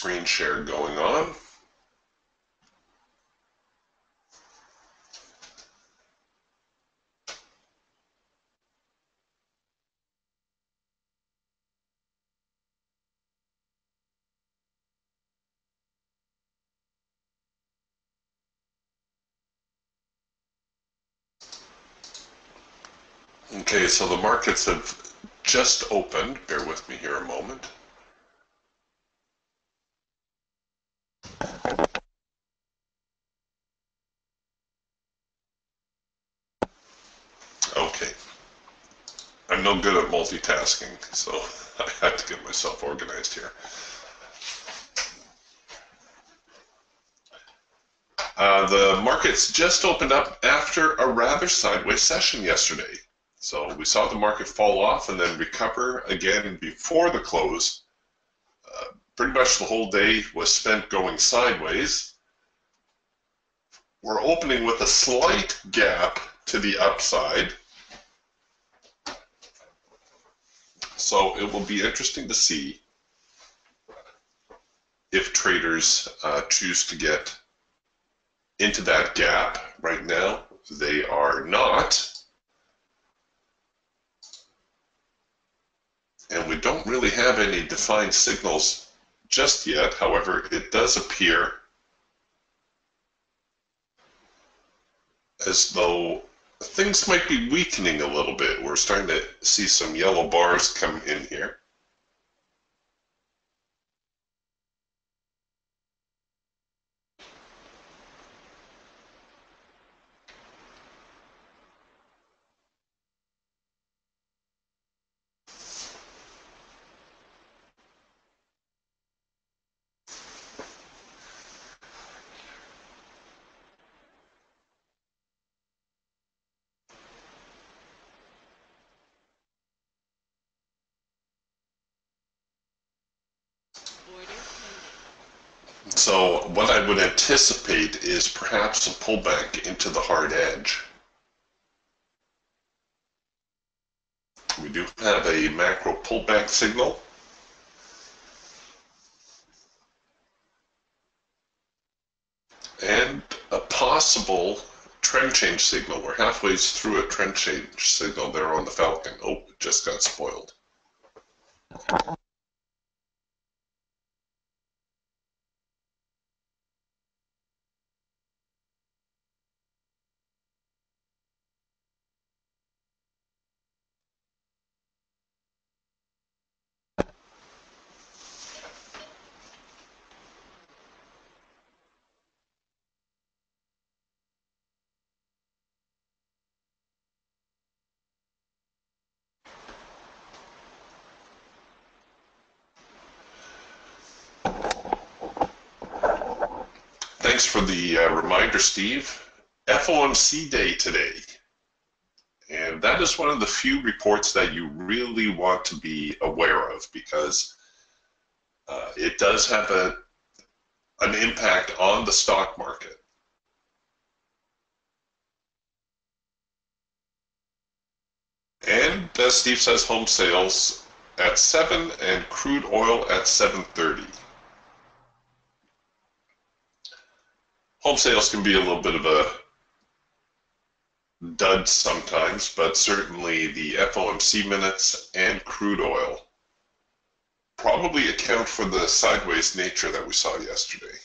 screen share going on. Okay, so the markets have just opened. Bear with me here a moment. Okay. I'm no good at multitasking, so I had to get myself organized here. The markets just opened up after a rather sideways session yesterday. So we saw the market fall off and then recover again before the close. Pretty much the whole day was spent going sideways. We're opening with a slight gap to the upside. So it will be interesting to see if traders choose to get into that gap. Right now, they are not. And we don't really have any defined signals just yet. However, it does appear as though things might be weakening a little bit. We're starting to see some yellow bars come in here. So what I would anticipate is perhaps a pullback into the hard edge. We do have a macro pullback signal. And a possible trend change signal. We're halfway through a trend change signal there on the Falcon. Oh, it just got spoiled. Thanks for the reminder, Steve. FOMC day today. And that is one of the few reports that you really want to be aware of because it does have an impact on the stock market. And as Steve says, home sales at 7 and crude oil at 7:30. Home sales can be a little bit of a dud sometimes, but certainly the FOMC minutes and crude oil probably account for the sideways nature that we saw yesterday.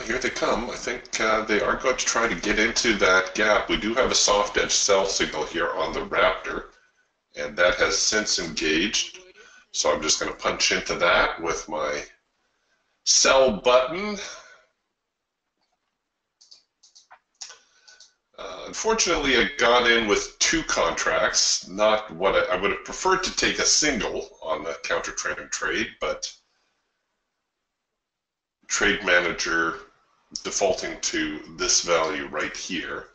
Here they come. I think they are going to try to get into that gap. We do have a soft edge sell signal here on the Raptor, and that has since engaged. So I'm just going to punch into that with my sell button. Unfortunately, I got in with 2 contracts, not what I would have preferred to take a single on the counter trend trade, but Trade Manager defaulting to this value right here.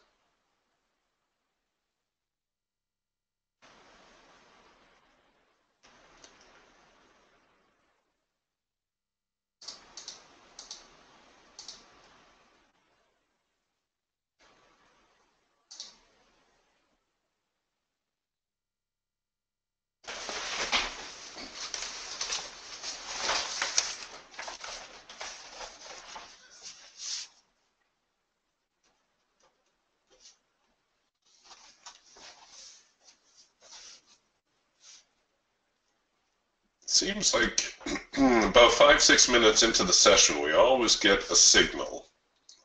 Seems like about 5-6 minutes into the session, we always get a signal.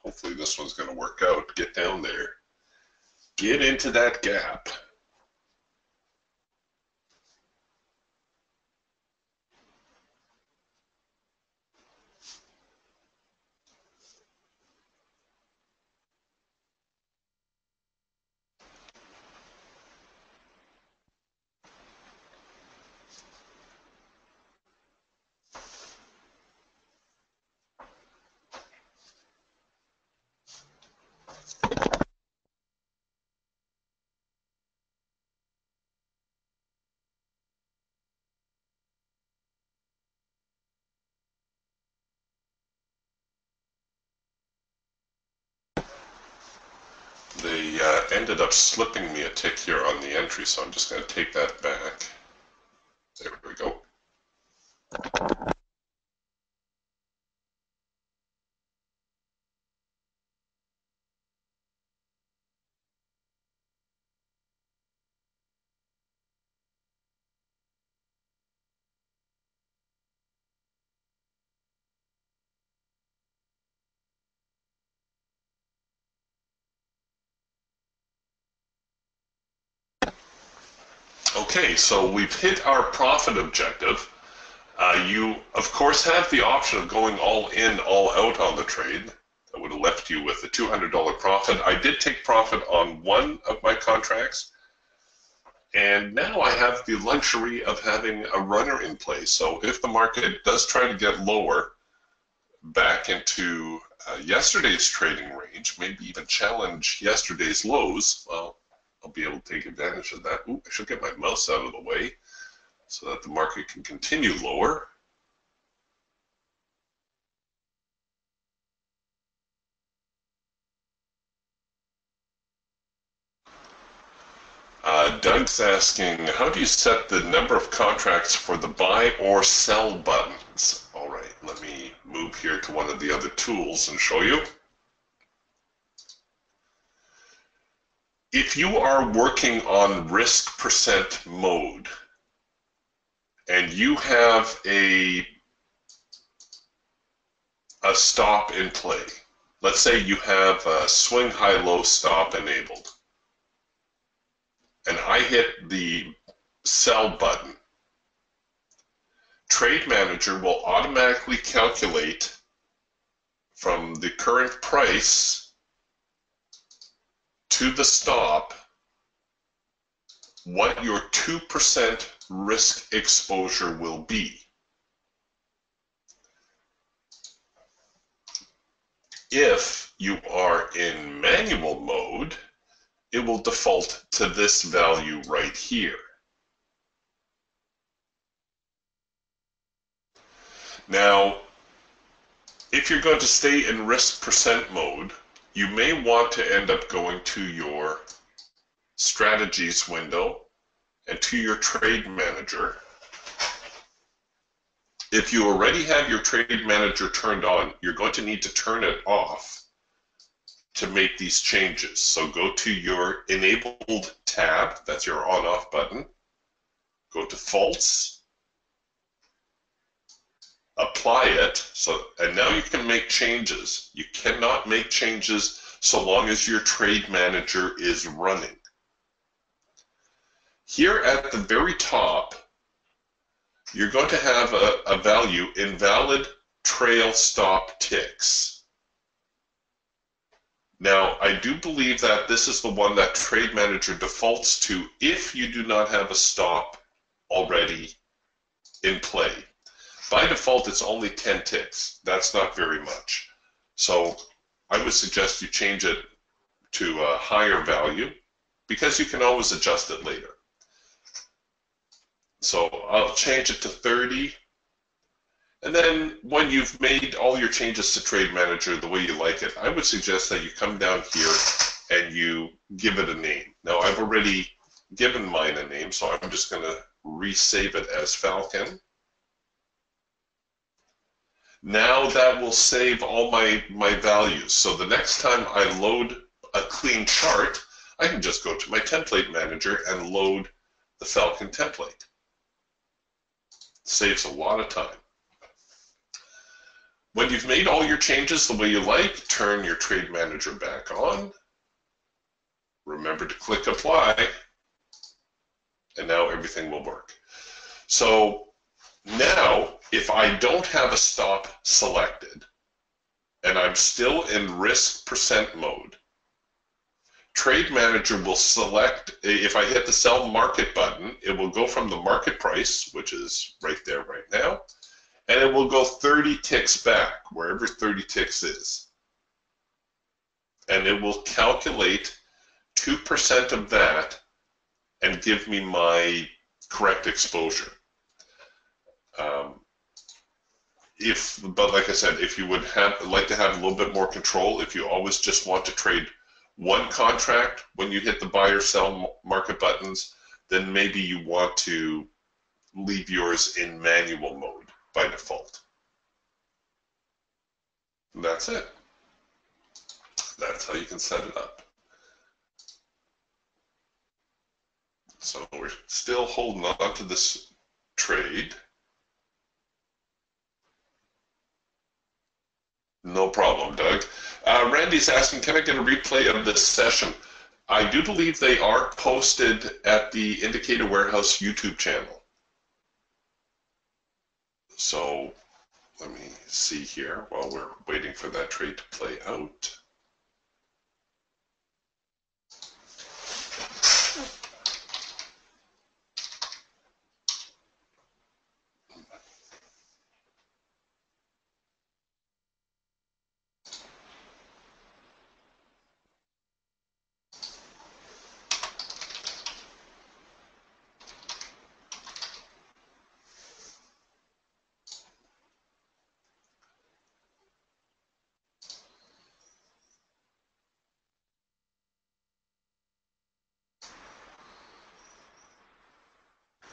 Hopefully this one's going to work out. Get down there. Get into that gap. They ended up slipping me a tick here on the entry, so I'm just going to take that back. There we go. Okay, so we've hit our profit objective. You, of course, have the option of going all in, all out on the trade. That would have left you with a $200 profit. I did take profit on one of my contracts, and now I have the luxury of having a runner in place. So if the market does try to get lower back into yesterday's trading range, maybe even challenge yesterday's lows, well, I'll be able to take advantage of that. Ooh, I should get my mouse out of the way so that the market can continue lower. Doug's asking, how do you set the number of contracts for the buy or sell buttons? All right, let me move here to one of the other tools and show you. If you are working on risk percent mode and you have a stop in play, let's say you have a swing high-low stop enabled, and I hit the sell button, Trade Manager will automatically calculate from the current price to the stop what your 2% risk exposure will be. If you are in manual mode, it will default to this value right here. Now, if you're going to stay in risk percent mode, you may want to end up going to your strategies window and to your trade manager. If you already have your trade manager turned on, you're going to need to turn it off to make these changes. So go to your enabled tab, that's your on-off button, go to false, apply it, and now you can make changes. You cannot make changes so long as your trade manager is running. Here at the very top, you're going to have a value, invalid trail stop ticks. Now, I do believe that this is the one that Trade Manager defaults to if you do not have a stop already in play. By default, it's only 10 ticks. That's not very much. So I would suggest you change it to a higher value because you can always adjust it later. So I'll change it to 30. And then when you've made all your changes to Trade Manager the way you like it, I would suggest that you come down here and you give it a name. Now I've already given mine a name, so I'm just going to resave it as Falcon. Now that will save all my values. So the next time I load a clean chart, I can just go to my template manager and load the Falcon template. Saves a lot of time. When you've made all your changes the way you like, turn your trade manager back on. Remember to click apply, and now everything will work. So now, if I don't have a stop selected, and I'm still in risk percent mode, Trade Manager will select, if I hit the sell market button, it will go from the market price, which is right there right now, and it will go 30 ticks back, wherever 30 ticks is. And it will calculate 2% of that and give me my correct exposure. But like I said, if you would like to have a little bit more control, if you always just want to trade one contract when you hit the buy or sell market buttons, then maybe you want to leave yours in manual mode by default. And that's it. That's how you can set it up. So we're still holding on to this trade. No problem, Doug. Randy's asking, can I get a replay of this session? I do believe they are posted at the Indicator Warehouse YouTube channel. So let me see here while we're waiting for that trade to play out.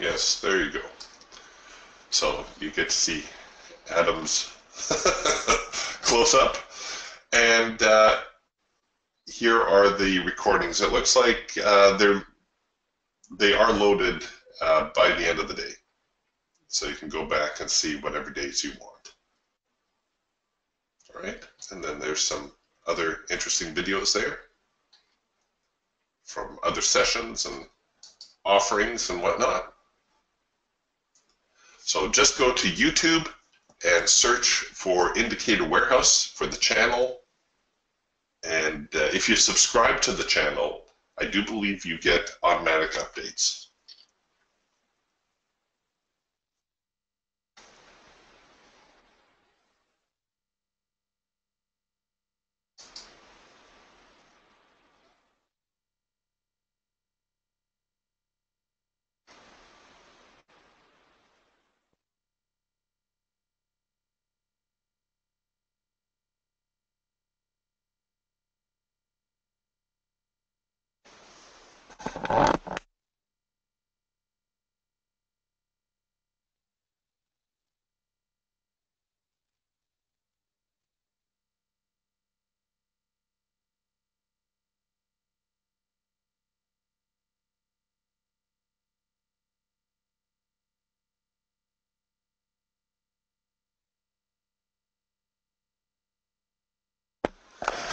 Yes, there you go. So you get to see Adam's close up. And here are the recordings. It looks like they are loaded by the end of the day. So you can go back and see whatever days you want. All right, and then there's some other interesting videos there from other sessions and offerings and whatnot. So just go to YouTube and search for Indicator Warehouse for the channel. And if you subscribe to the channel, I do believe you get automatic updates.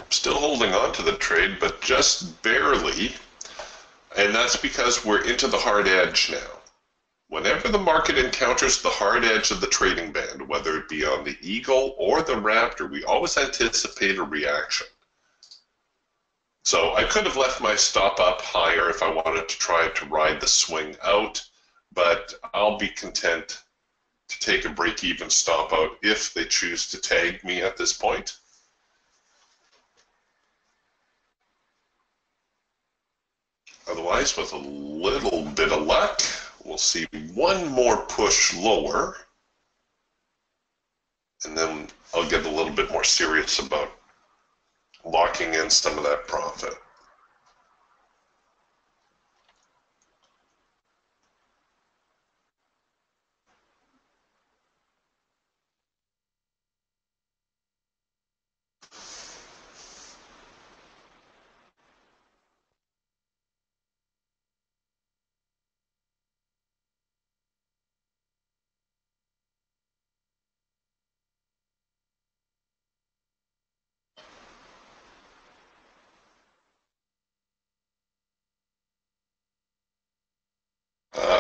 Still holding on to the trade, but just barely. And that's because we're into the hard edge now. Whenever the market encounters the hard edge of the trading band, whether it be on the Eagle or the Raptor, we always anticipate a reaction. So I could have left my stop up higher if I wanted to try to ride the swing out, but I'll be content to take a break-even stop out if they choose to tag me at this point. Otherwise, with a little bit of luck, we'll see one more push lower, and then I'll get a little bit more serious about locking in some of that profit.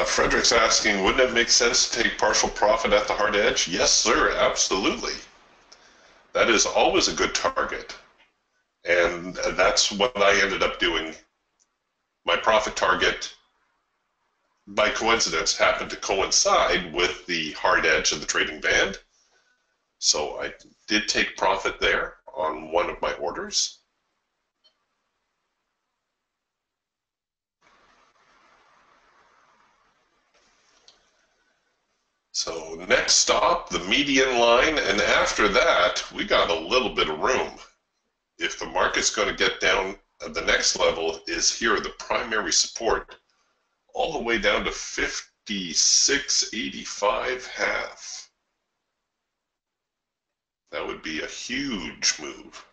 Frederick's asking, wouldn't it make sense to take partial profit at the hard edge? Yes, sir, absolutely. That is always a good target. And that's what I ended up doing. My profit target, by coincidence, happened to coincide with the hard edge of the trading band. So I did take profit there on one of my orders. So next stop, the median line, and after that, we got a little bit of room. If the market's going to get down, the next level is here, the primary support, all the way down to 56.85 half. That would be a huge move.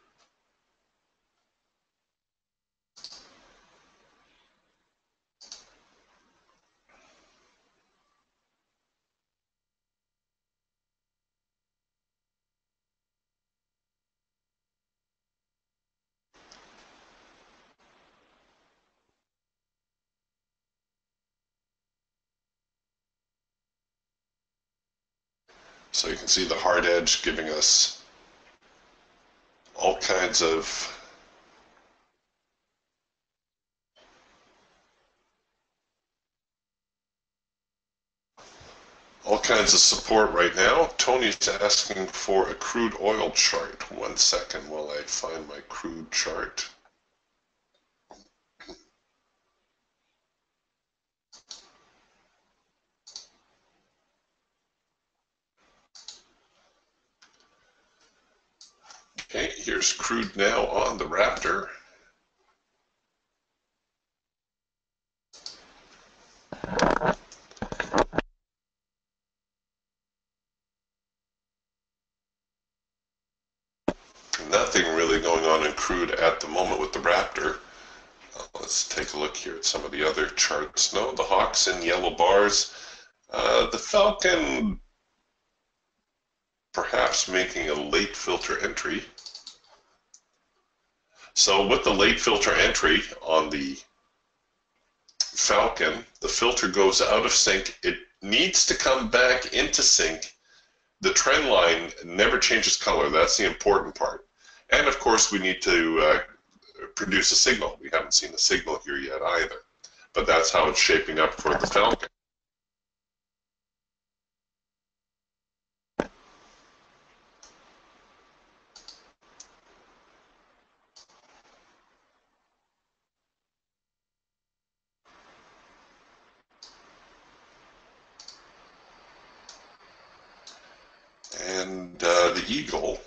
So you can see the hard edge giving us all kinds of support right now. Tony's asking for a crude oil chart. 1 second while I find my crude chart. Okay, here's crude now on the Raptor. Nothing really going on in crude at the moment with the Raptor. Let's take a look here at some of the other charts. No, the Hawks in yellow bars. The Falcon perhaps making a late filter entry. So with the late filter entry on the Falcon, the filter goes out of sync. It needs to come back into sync. The trend line never changes color. That's the important part. And of course, we need to produce a signal. We haven't seen a signal here yet either. But that's how it's shaping up for the Falcon. And the Eagle.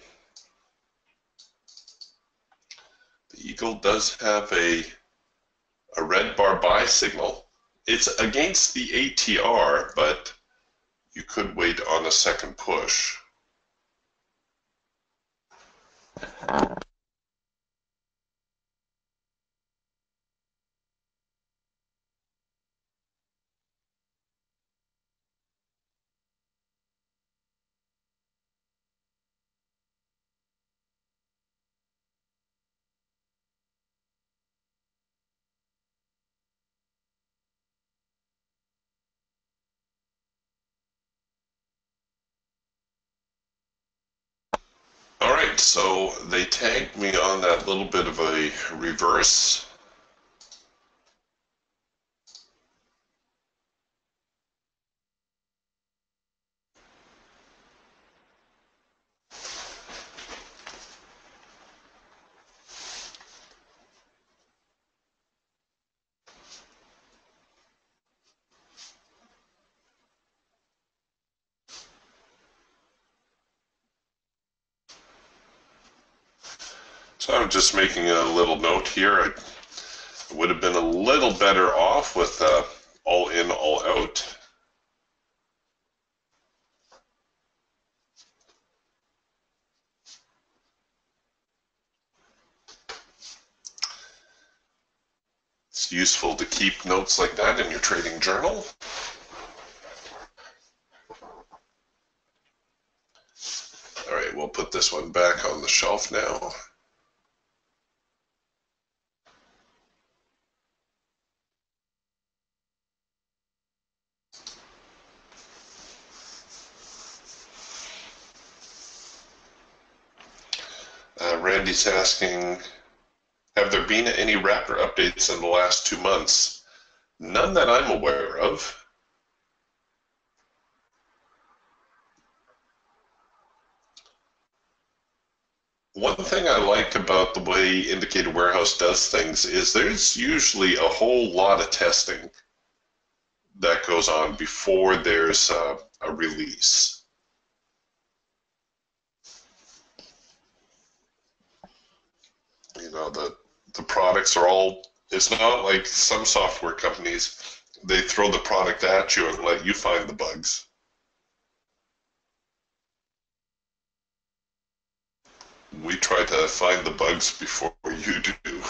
The Eagle does have a red bar buy signal. It's against the ATR, but you could wait on a second push. All right, so they tagged me on that little bit of a reverse. So I'm just making a little note here. I would have been a little better off with all in, all out. It's useful to keep notes like that in your trading journal. All right, we'll put this one back on the shelf now. Randy's asking, have there been any Raptor updates in the last 2 months? None that I'm aware of. One thing I like about the way Indicator Warehouse does things is there's usually a whole lot of testing that goes on before there's a release. You know, the products are all, it's not like some software companies, they throw the product at you and let you find the bugs. We try to find the bugs before you do.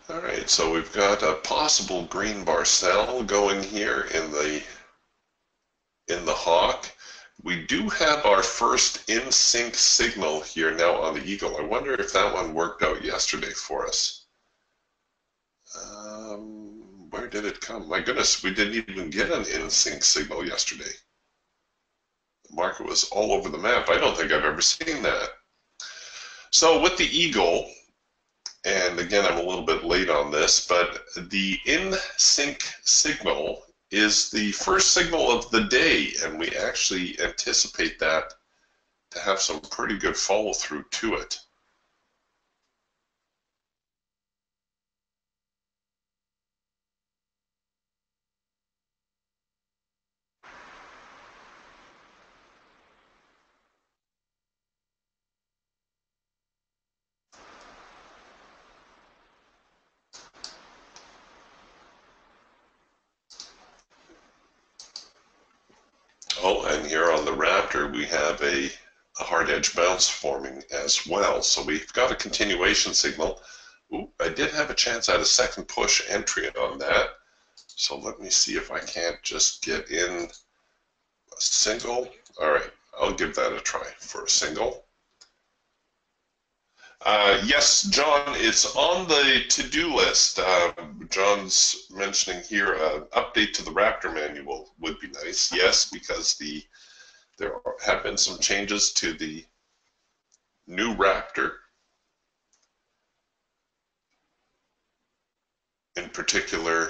All right, so we've got a possible green bar cell going here in the Hawk. We do have our first in-sync signal here now on the Eagle. I wonder if that one worked out yesterday for us. Where did it come? My goodness, we didn't even get an in-sync signal yesterday. The market was all over the map. I don't think I've ever seen that. So with the Eagle, and again, I'm a little bit late on this, but the in-sync signal is the first signal of the day, and we actually anticipate that to have some pretty good follow-through to it. Oh, and here on the Raptor, we have a hard edge bounce forming as well. So we've got a continuation signal. Ooh, I did have a chance at a second push entry on that. So let me see if I can't just get in a single. All right, I'll give that a try for a single. Yes, John, it's on the to-do list. John's mentioning here an update to the Raptor manual would be nice. Yes, because there have been some changes to the new Raptor, in particular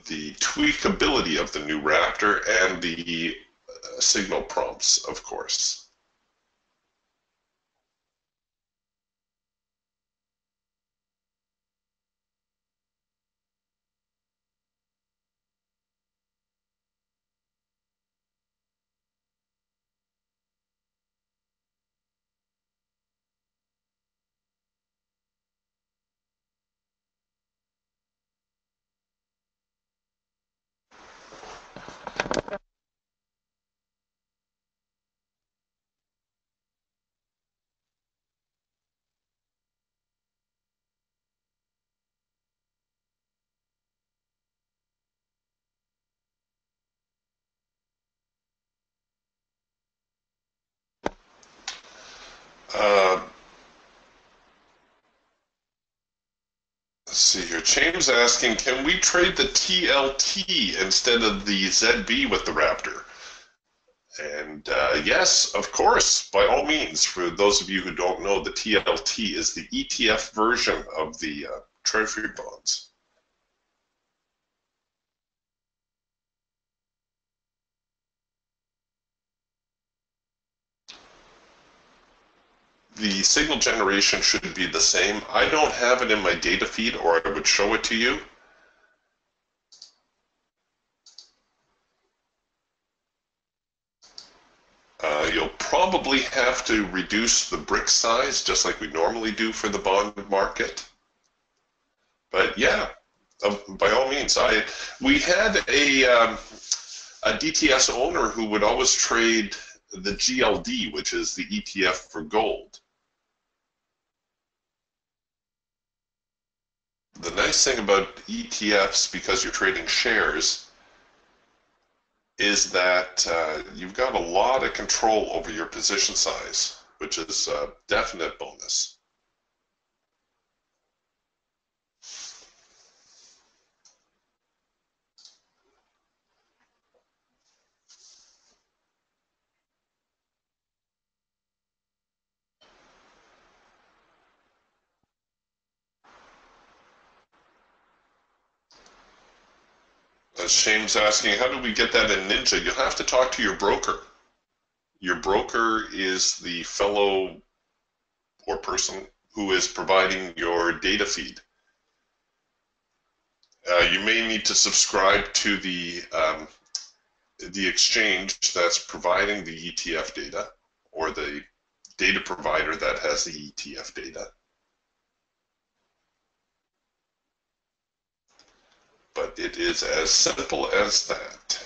the tweakability of the new Raptor and the signal prompts, of course. Uh, let's see here. James asking, can we trade the TLT instead of the ZB with the Raptor? And yes, of course, by all means. For those of you who don't know, the TLT is the ETF version of the Treasury bonds. The signal generation should be the same. I don't have it in my data feed, or I would show it to you. You'll probably have to reduce the brick size, just like we normally do for the bond market. But yeah, by all means, we had a DTS owner who would always trade the GLD, which is the ETF for gold. The nice thing about ETFs, because you're trading shares, is that you've got a lot of control over your position size, which is a definite bonus. Shane's asking, how do we get that in Ninja? You'll have to talk to your broker. Your broker is the fellow or person who is providing your data feed. You may need to subscribe to the exchange that's providing the ETF data, or the data provider that has the ETF data. But it is as simple as that.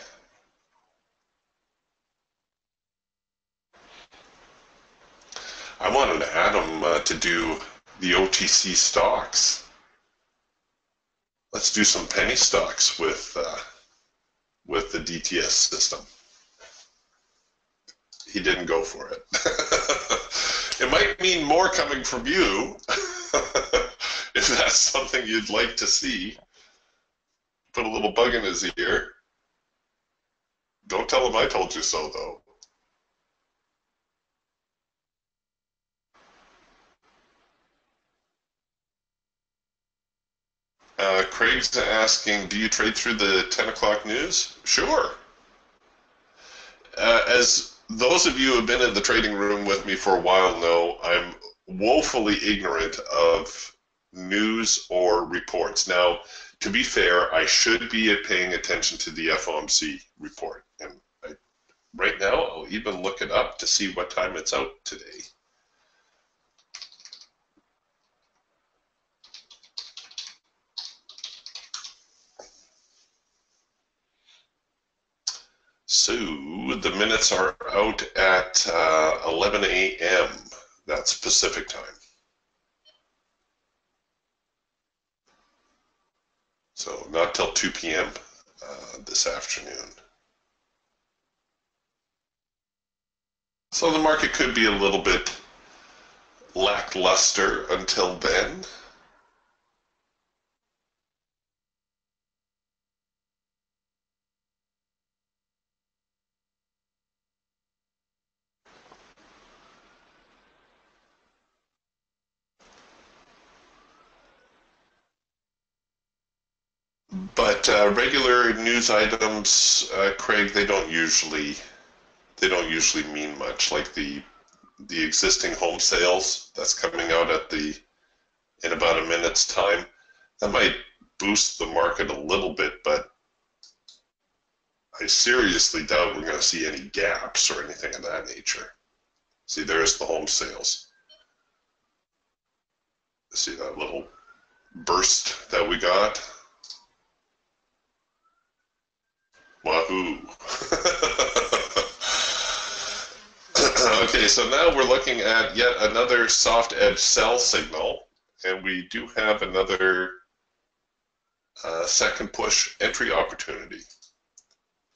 I wanted Adam to do the OTC stocks. Let's do some penny stocks with the DTS system. He didn't go for it. It might mean more coming from you if that's something you'd like to see. Put a little bug in his ear. Don't tell him I told you so, though. Craig's asking, do you trade through the 10 o'clock news? Sure. As those of you who have been in the trading room with me for a while know, I'm woefully ignorant of news or reports. Now, to be fair, I should be paying attention to the FOMC report. And right now, I'll even look it up to see what time it's out today. So the minutes are out at 11 a.m. That's Pacific time. So not till 2 p.m. This afternoon. So the market could be a little bit lackluster until then. But regular news items, Craig, they don't usually mean much. Like the existing home sales that's coming out in about a minute's time, that might boost the market a little bit, but I seriously doubt we're going to see any gaps or anything of that nature. See, there's the home sales. See that little burst that we got? Wahoo! Okay, so now we're looking at yet another soft edge sell signal, and we do have another second push entry opportunity.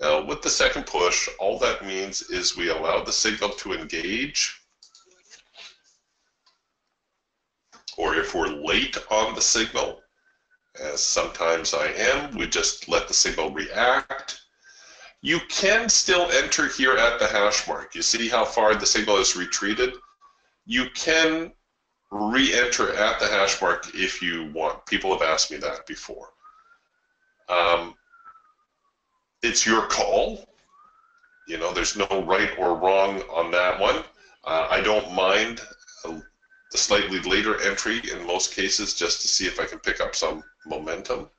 Now, with the second push, all that means is we allow the signal to engage, or if we're late on the signal, as sometimes I am, we just let the signal react. You can still enter here at the hash mark. You see how far the signal has retreated? You can re-enter at the hash mark if you want. People have asked me that before. It's your call. You know, there's no right or wrong on that one. I don't mind the slightly later entry in most cases, just to see if I can pick up some momentum.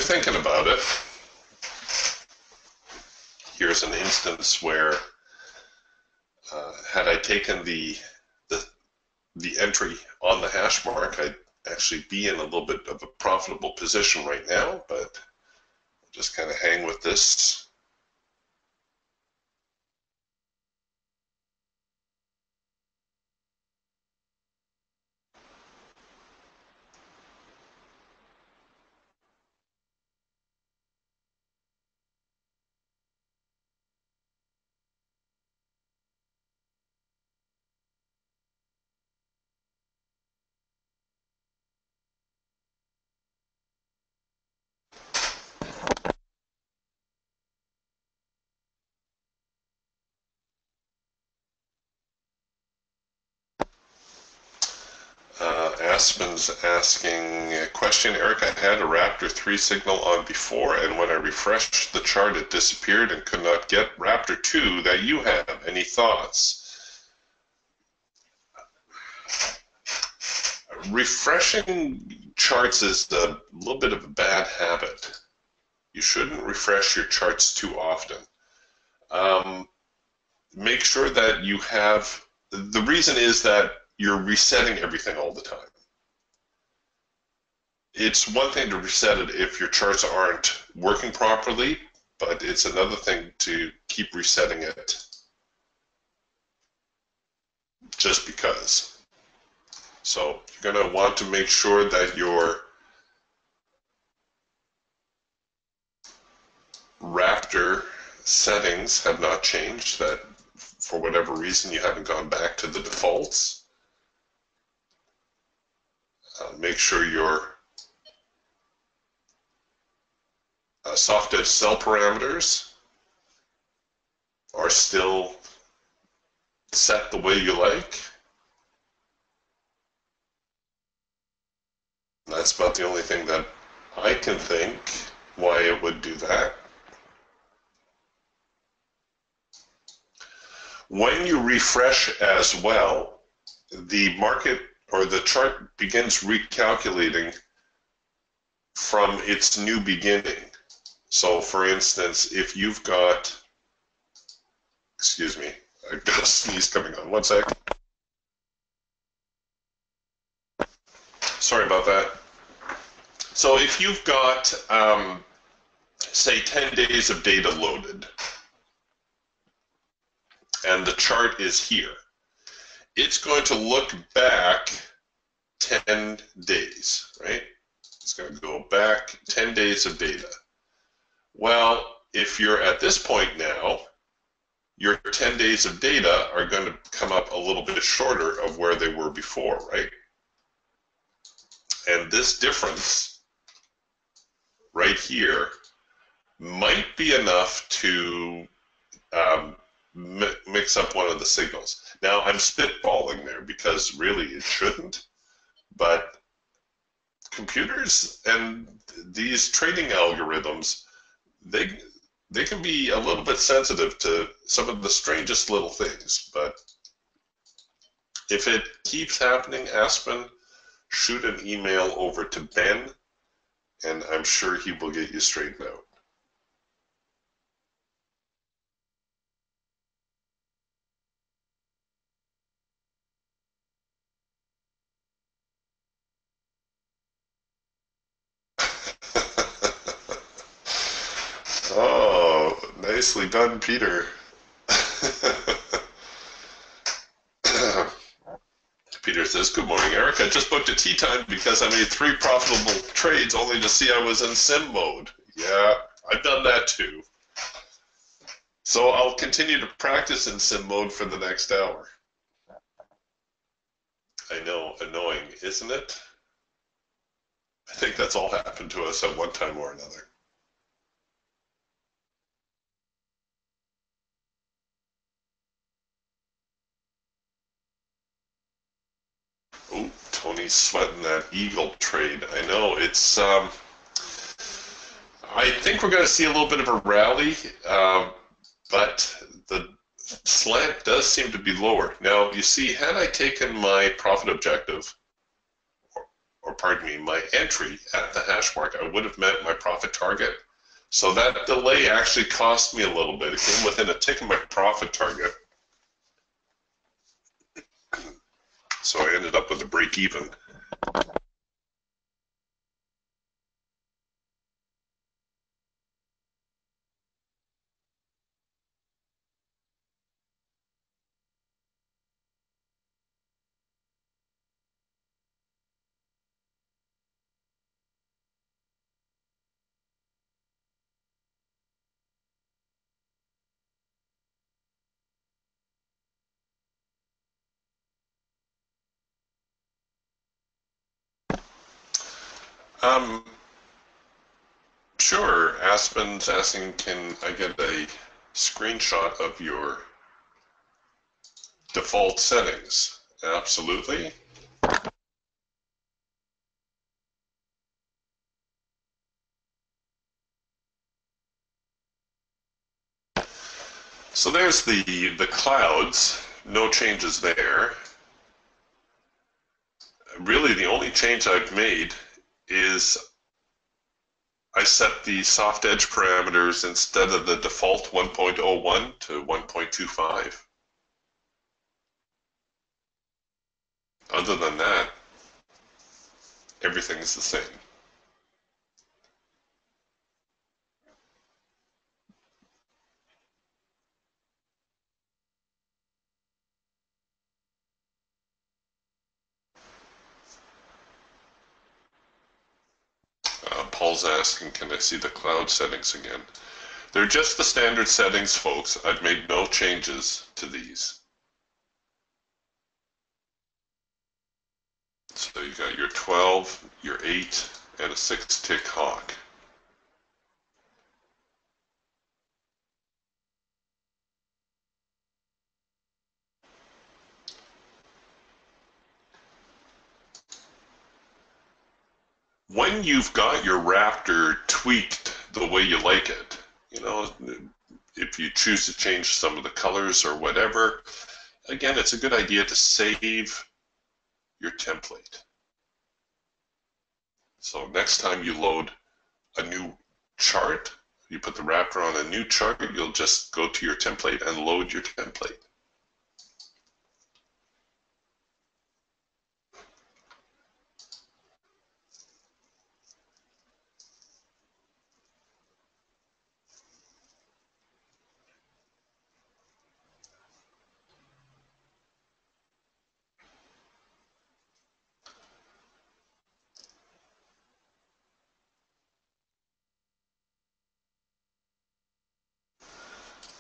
thinking about it, here's an instance where had I taken the entry on the hash mark, I'd actually be in a little bit of a profitable position right now, but I'll just kind of hang with this. Aspen's asking a question. Eric, I had a Raptor 3 signal on before, and when I refreshed the chart, it disappeared and could not get Raptor 2 that you have. Any thoughts? Refreshing charts is a little bit of a bad habit. You shouldn't refresh your charts too often. Make sure that you have, the reason is that you're resetting everything all the time. It's one thing to reset it if your charts aren't working properly, but it's another thing to keep resetting it just because. So you're going to want to make sure that your Raptor settings have not changed, that for whatever reason you haven't gone back to the defaults. Make sure your soft edge cell parameters are still set the way you like. That's about the only thing that I can think why it would do that. When you refresh as well, the market or the chart begins recalculating from its new beginning. So for instance, if you've got, excuse me, I've got a sneeze coming on, 1 sec. Sorry about that. So if you've got, say, 10 days of data loaded, and the chart is here, it's going to look back 10 days, right? It's going to go back 10 days of data. Well, if you're at this point now, your 10 days of data are going to come up a little bit shorter of where they were before, right? And this difference right here might be enough to mix up one of the signals. Now, I'm spitballing there because really it shouldn't, but computers and these trading algorithms, they can be a little bit sensitive to some of the strangest little things. But if it keeps happening, Aspen, shoot an email over to Ben, and I'm sure he will get you straightened out. Oh, nicely done, Peter. Peter says, good morning, Eric. I just booked a tea time because I made 3 profitable trades only to see I was in sim mode. Yeah, I've done that too. So I'll continue to practice in sim mode for the next hour. I know, annoying, isn't it? I think that's all happened to us at one time or another. Oh, Tony's sweating that Eagle trade. I know, it's, I think we're going to see a little bit of a rally, but the slant does seem to be lower. Now, you see, had I taken my profit objective, or pardon me, my entry at the hash mark, I would have met my profit target. So that delay actually cost me a little bit. It came within a tick of my profit target. So I ended up with a break even. Um, sure, Aspen's asking, can I get a screenshot of your default settings? Absolutely. So there's the clouds, no changes there. Really the only change I've made is I set the soft edge parameters instead of the default 1.01 to 1.25. Other than that, everything is the same. Paul's asking, can I see the cloud settings again? They're just the standard settings, folks. I've made no changes to these. So you got your 12, your 8, and a 6-tick hawk. When you've got your Raptor tweaked the way you like it, you know, if you choose to change some of the colors or whatever, again, it's a good idea to save your template. So next time you load a new chart, you put the Raptor on a new chart, you'll just go to your template and load your template.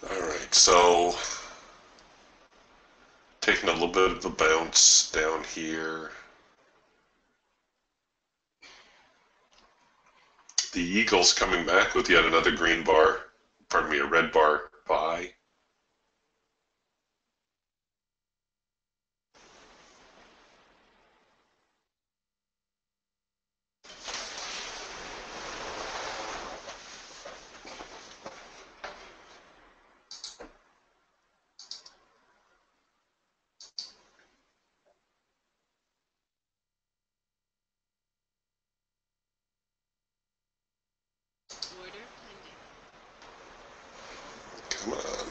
All right, so taking a little bit of a bounce down here. The Eagle's coming back with yet another green bar, pardon me, a red bar buy. Come on.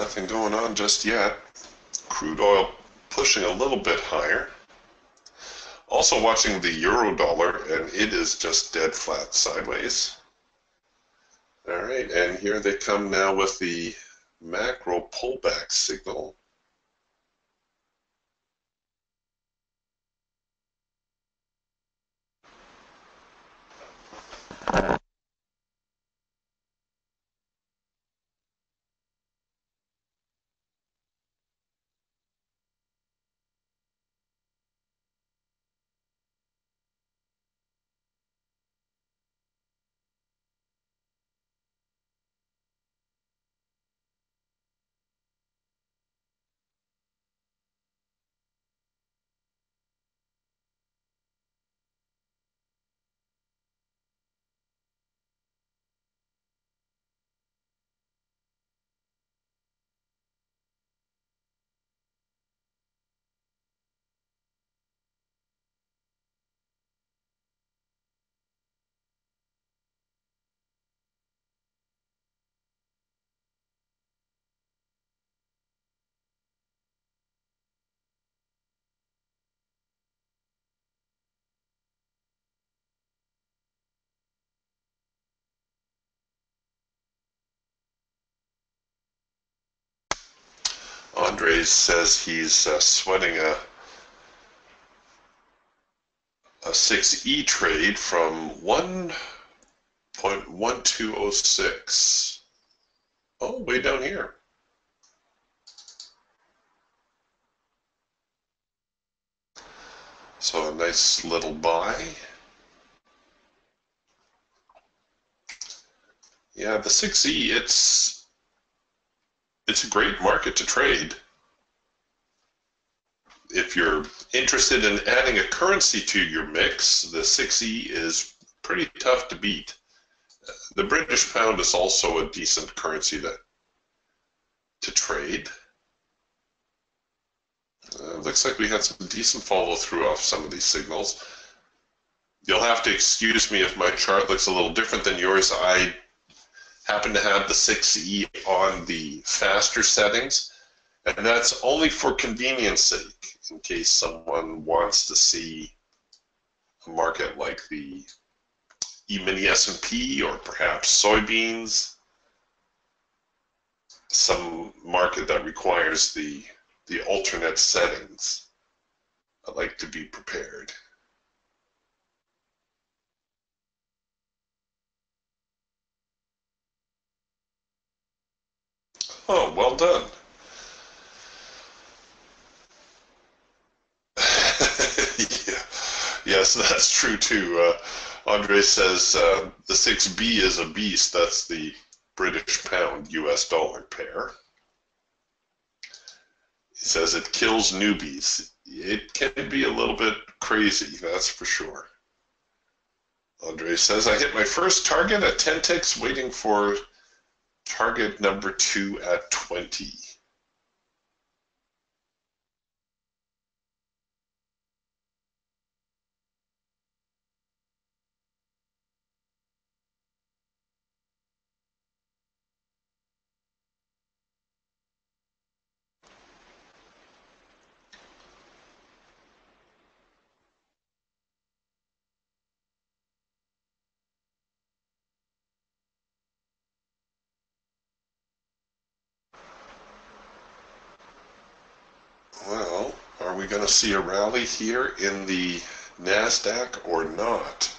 Nothing going on just yet. Crude oil pushing a little bit higher. Also watching the euro dollar, and it is just dead flat sideways. All right, and here they come now with the macro pullback signal. Andres says he's sweating a 6E trade from 1.1206. Oh, way down here. So a nice little buy. Yeah, the 6E, it's a great market to trade. If you're interested in adding a currency to your mix, the 6E is pretty tough to beat. The British pound is also a decent currency to trade. Looks like we had some decent follow through off some of these signals. You'll have to excuse me if my chart looks a little different than yours. I happen to have the 6E on the faster settings, and that's only for convenience sake, in case someone wants to see a market like the E-mini S&P or perhaps soybeans, some market that requires the alternate settings. I like to be prepared. Oh, well done. Yeah. Yes, that's true too. Andre says the 6B is a beast. That's the British pound US dollar pair. He says it kills newbies. It can be a little bit crazy, that's for sure. Andre says, I hit my first target at 10 ticks, waiting for target number 2 at 20. Well, are we going to see a rally here in the NASDAQ or not?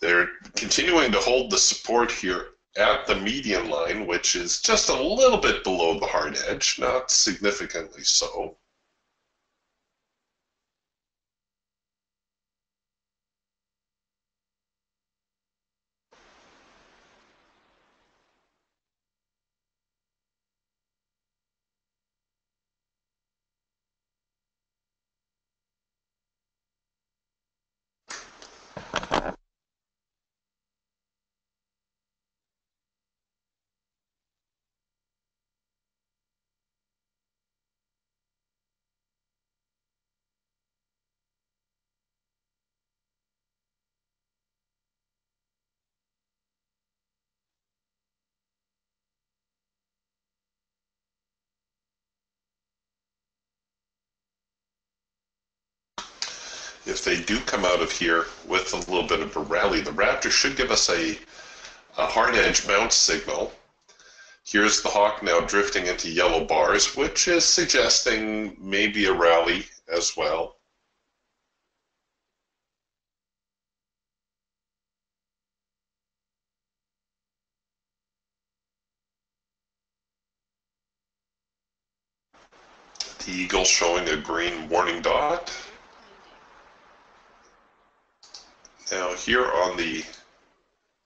They're continuing to hold the support here at the median line, which is just a little bit below the hard edge, not significantly so. If they do come out of here with a little bit of a rally, the Raptor should give us a hard edge bounce signal. Here's the Hawk now drifting into yellow bars, which is suggesting maybe a rally as well. The Eagle showing a green warning dot. Now here on the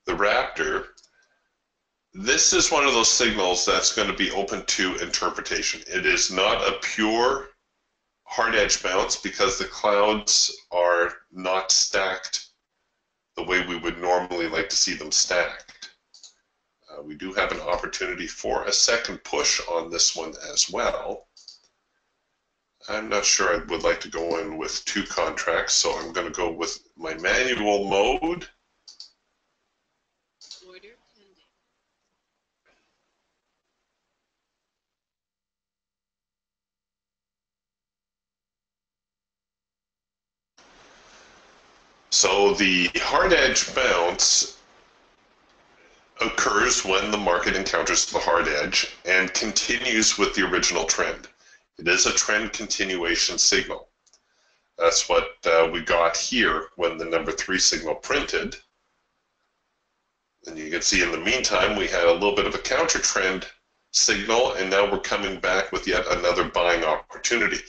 Raptor, this is one of those signals that's going to be open to interpretation. It is not a pure hard edge bounce because the clouds are not stacked the way we would normally like to see them stacked. We do have an opportunity for a second push on this one as well. I'm not sure I would like to go in with two contracts, so I'm going to go with my manual mode. Order pending. So the hard edge bounce occurs when the market encounters the hard edge and continues with the original trend. It is a trend continuation signal. That's what we got here when the number 3 signal printed. And you can see in the meantime we had a little bit of a counter trend signal, and now we're coming back with yet another buying opportunity.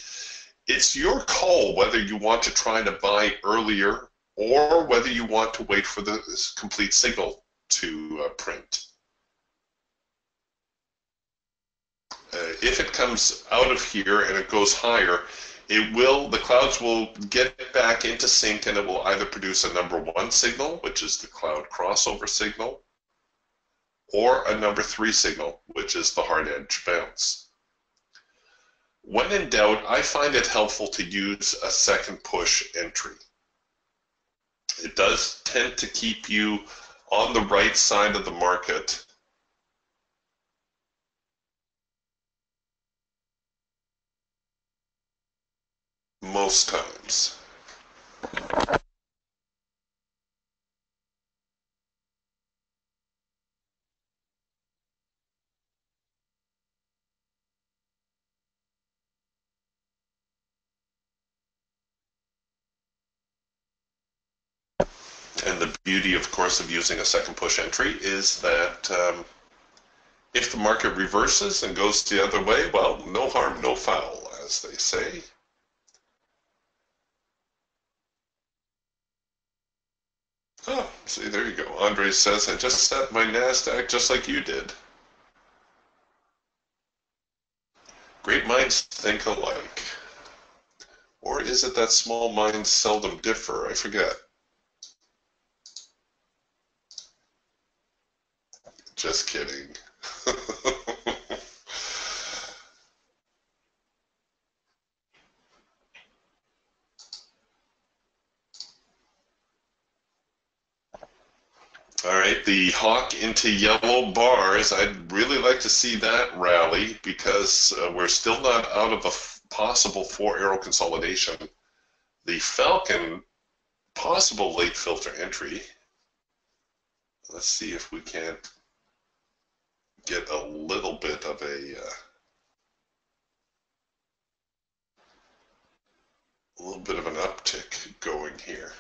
It's your call whether you want to try to buy earlier or whether you want to wait for the complete signal to print. If it comes out of here and it goes higher, the clouds will get back into sync, and it will either produce a number 1 signal, which is the cloud crossover signal, or a number 3 signal, which is the hard edge bounce. When in doubt, I find it helpful to use a second push entry. It does tend to keep you on the right side of the market. Most times. And the beauty, of course, of using a second push entry is that if the market reverses and goes the other way, well, no harm, no foul, as they say. Oh, see, there you go. Andre says, I just set my NASDAQ just like you did. Great minds think alike. Or is it that small minds seldom differ? I forget. Just kidding. All right, the Hawk into yellow bars. I'd really like to see that rally because we're still not out of a possible 4-arrow consolidation. The Falcon, possible late filter entry. Let's see if we can't get a little bit of a an uptick going here.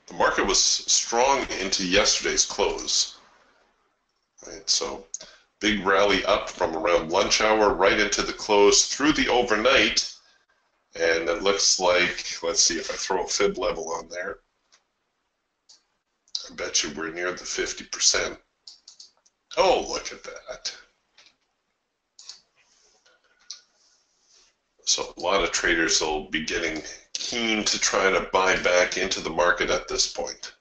The market was strong into yesterday's close. Right, so big rally up from around lunch hour right into the close through the overnight, and it looks like, let's see if I throw a fib level on there. I bet you we're near the 50%. Oh, look at that. So a lot of traders will be getting keen to try to buy back into the market at this point.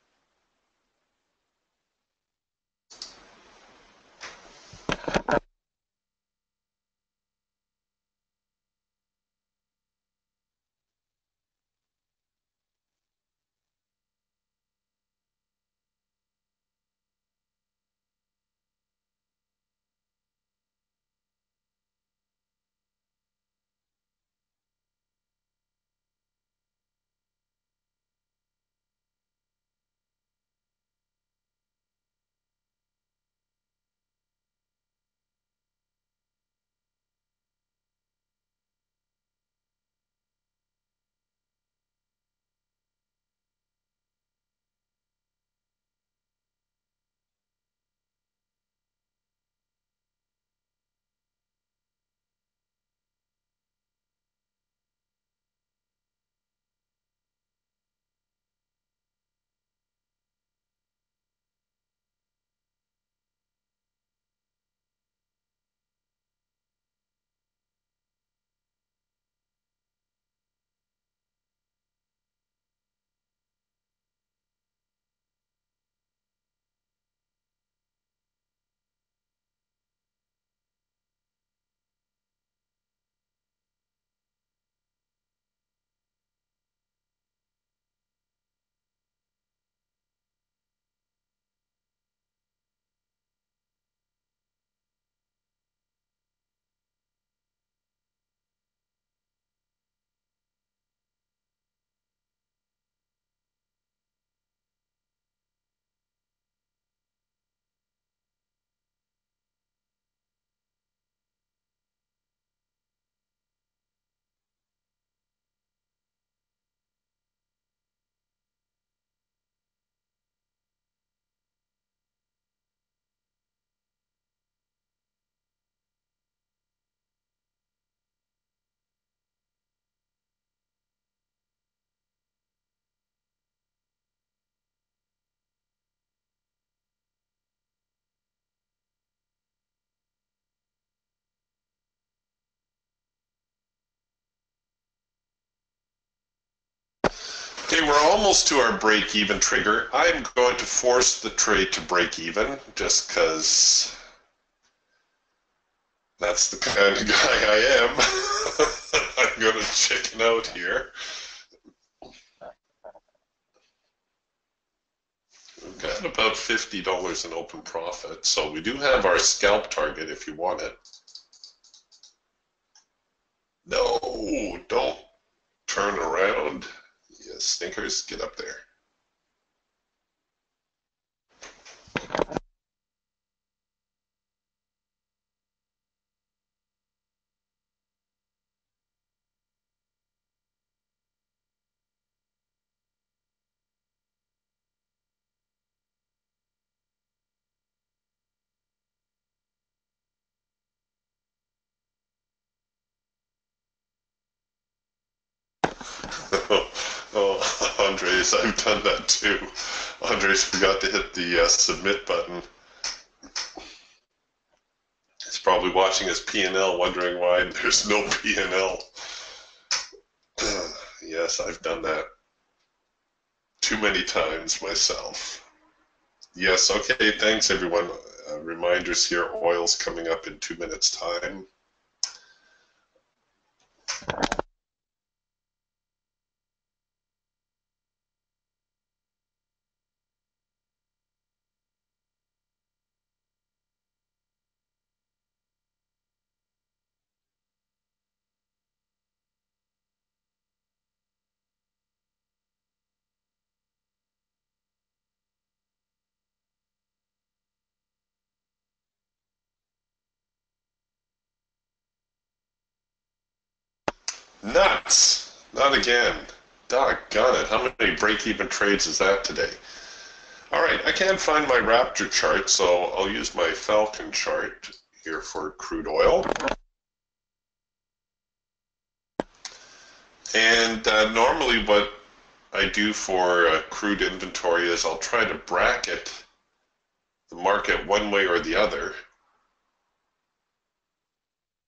Okay, we're almost to our break-even trigger. I'm going to force the trade to break even just because that's the kind of guy I am. I'm going to chicken out here. We've got about $50 in open profit, so we do have our scalp target if you want it. No, don't turn around. Yeah, stinkers, get up there. Oh, Andres, I've done that too. Andres forgot to hit the submit button. He's probably watching his P&L wondering why there's no P&L. Yes, I've done that too many times myself. Yes, okay, thanks everyone. Reminders here, oil's coming up in 2 minutes time. Nuts! Not again. Doggone it, how many break-even trades is that today? Alright, I can't find my Raptor chart, so I'll use my Falcon chart here for crude oil. And normally what I do for crude inventory is I'll try to bracket the market one way or the other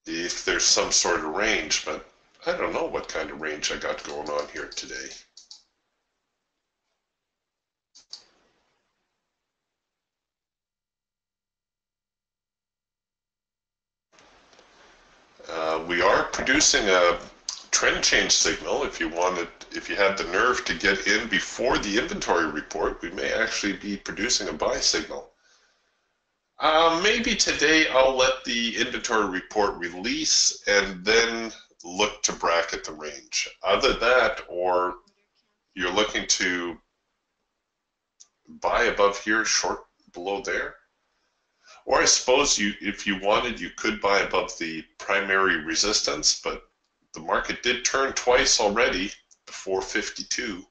if there's some sort of range, but I don't know what kind of range I got going on here today. We are producing a trend change signal. If you had the nerve to get in before the inventory report, we may actually be producing a buy signal. Maybe today I'll let the inventory report release and then look to bracket the range. Either that, or you're looking to buy above here, short below there. Or I suppose if you wanted, you could buy above the primary resistance, but the market did turn twice already before 52.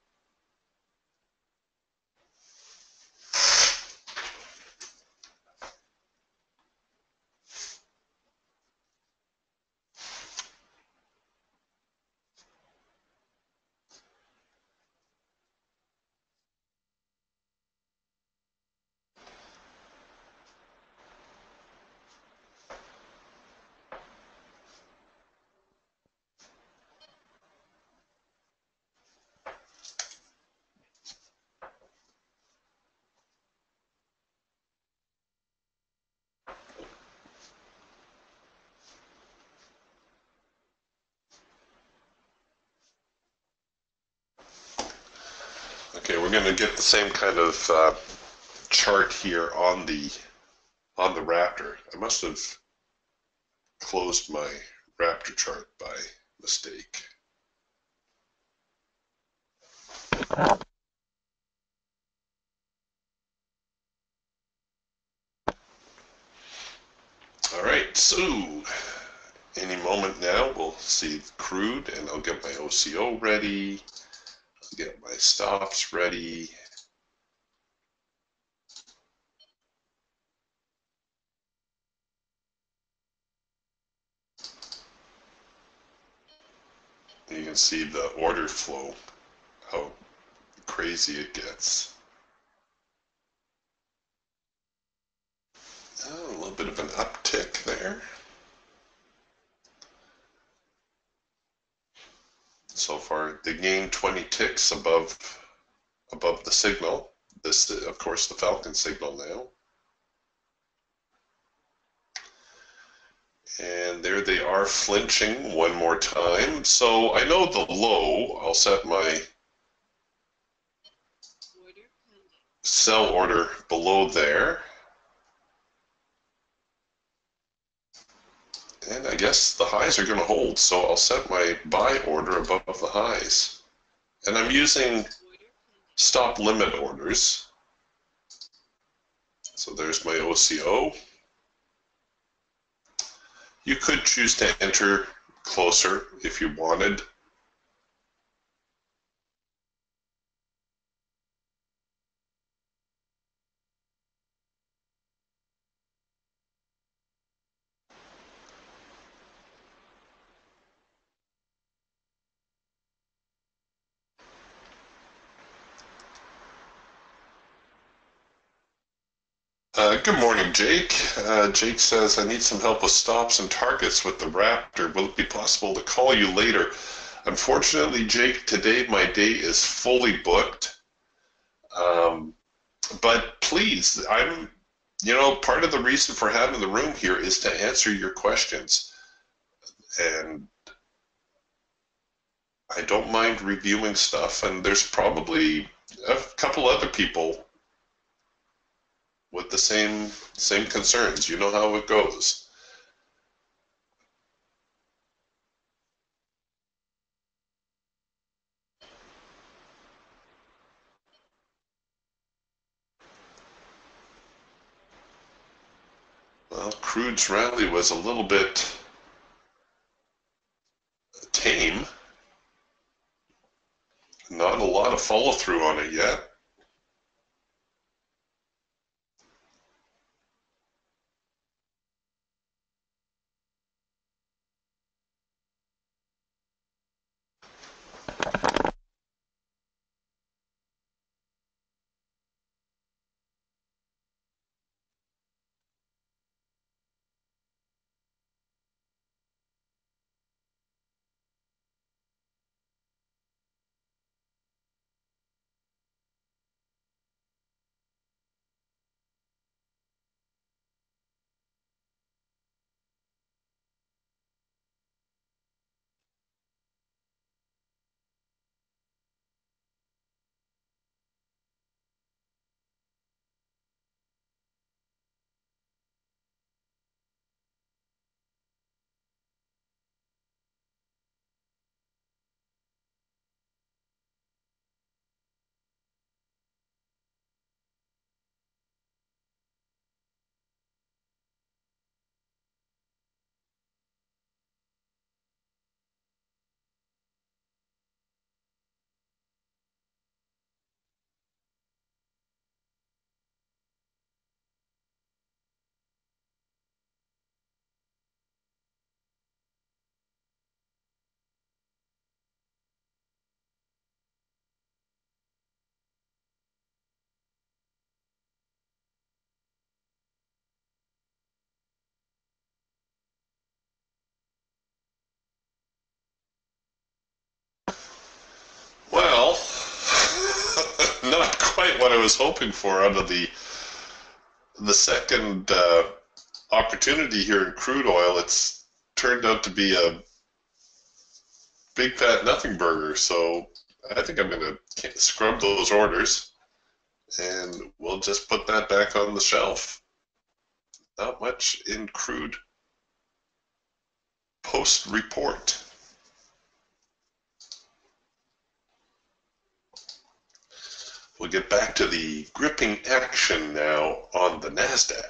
Okay, we're going to get the same kind of chart here on the Raptor. I must have closed my Raptor chart by mistake. All right, so any moment now we'll see crude, and I'll get my OCO ready, I'll get my stops ready. You can see the order flow, how crazy it gets. Oh, a little bit of an uptick there. so far. They gained 20 ticks above the signal. This, of course, the Falcon signal now. And there they are flinching one more time. So I know the low, I'll set my sell order below there. And I guess the highs are going to hold, so I'll set my buy order above the highs. And I'm using stop limit orders. So there's my OCO. You could choose to enter closer if you wanted. Good morning, Jake. Jake says, I need some help with stops and targets with the Raptor. Will it be possible to call you later? Unfortunately, Jake, today my day is fully booked. But please, part of the reason for having the room here is to answer your questions. And I don't mind reviewing stuff, and there's probably a couple other people with the same concerns. You know how it goes. Well, crude's rally was a little bit tame. Not a lot of follow through on it yet. Well, not quite what I was hoping for out of the second opportunity here in crude oil. It's turned out to be a big fat nothing burger. So I think I'm going to scrub those orders, and we'll just put that back on the shelf. Not much in crude post-report. We'll get back to the gripping action now on the NASDAQ.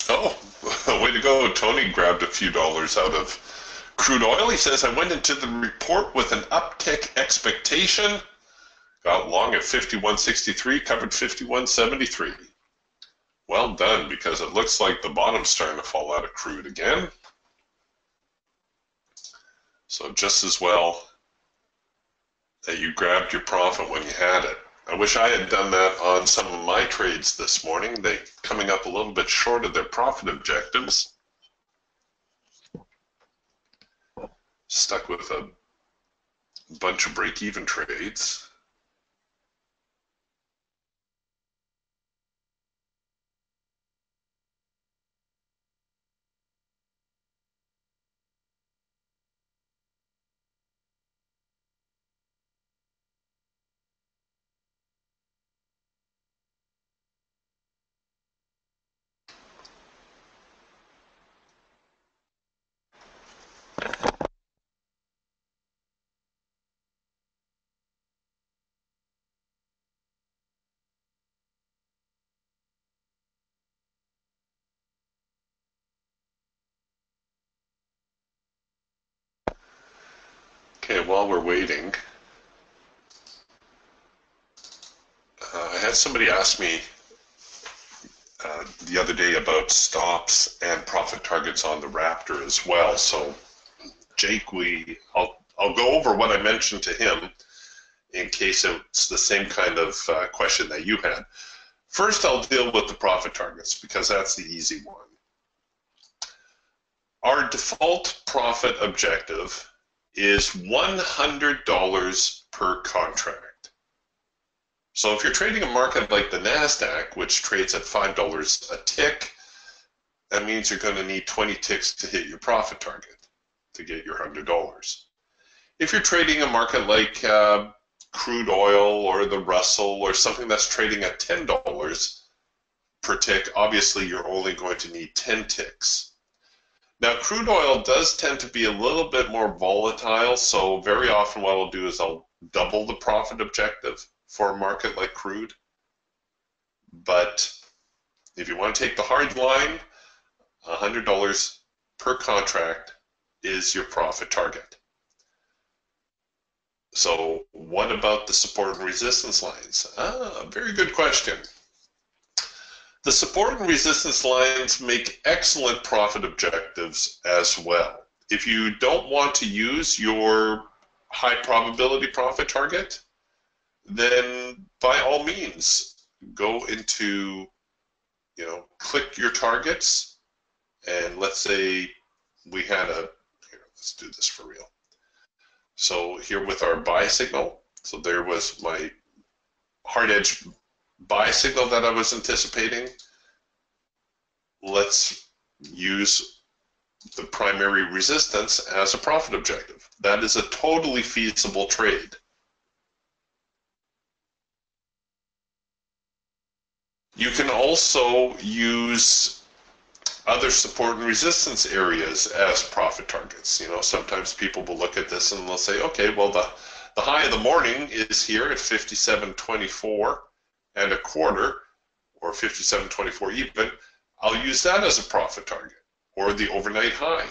Oh, way to go. Tony grabbed a few dollars out of Crude oil, he says, I went into the report with an uptick expectation, got long at 51.63, covered 51.73. Well done, because it looks like the bottom's starting to fall out of crude again. So just as well that you grabbed your profit when you had it. I wish I had done that on some of my trades this morning. They coming up a little bit short of their profit objectives. Stuck with a bunch of break-even trades. Okay, while we're waiting, I had somebody ask me the other day about stops and profit targets on the Raptor as well. So, Jake, I'll go over what I mentioned to him in case it's the same kind of question that you had. First, I'll deal with the profit targets because that's the easy one. Our default profit objective is $100 per contract. So if you're trading a market like the NASDAQ, which trades at $5 a tick, that means you're going to need 20 ticks to hit your profit target to get your $100. If you're trading a market like crude oil or the Russell or something that's trading at $10 per tick, obviously you're only going to need 10 ticks. Now, crude oil does tend to be a little bit more volatile, so very often what I'll do is I'll double the profit objective for a market like crude. But if you want to take the hard line, $100 per contract is your profit target. So what about the support and resistance lines? Very good question. The support and resistance lines make excellent profit objectives as well. If you don't want to use your high probability profit target, then by all means, go into, click your targets, and let's say we had here, let's do this for real. So here with our buy signal, so there was my hard edge buy signal that I was anticipating. Let's use the primary resistance as a profit objective. That is a totally feasible trade. You can also use other support and resistance areas as profit targets. Sometimes people will look at this and they'll say, okay, well, the high of the morning is here at 57.24 and a quarter, or 57.24 even. I'll use that as a profit target, or the overnight high.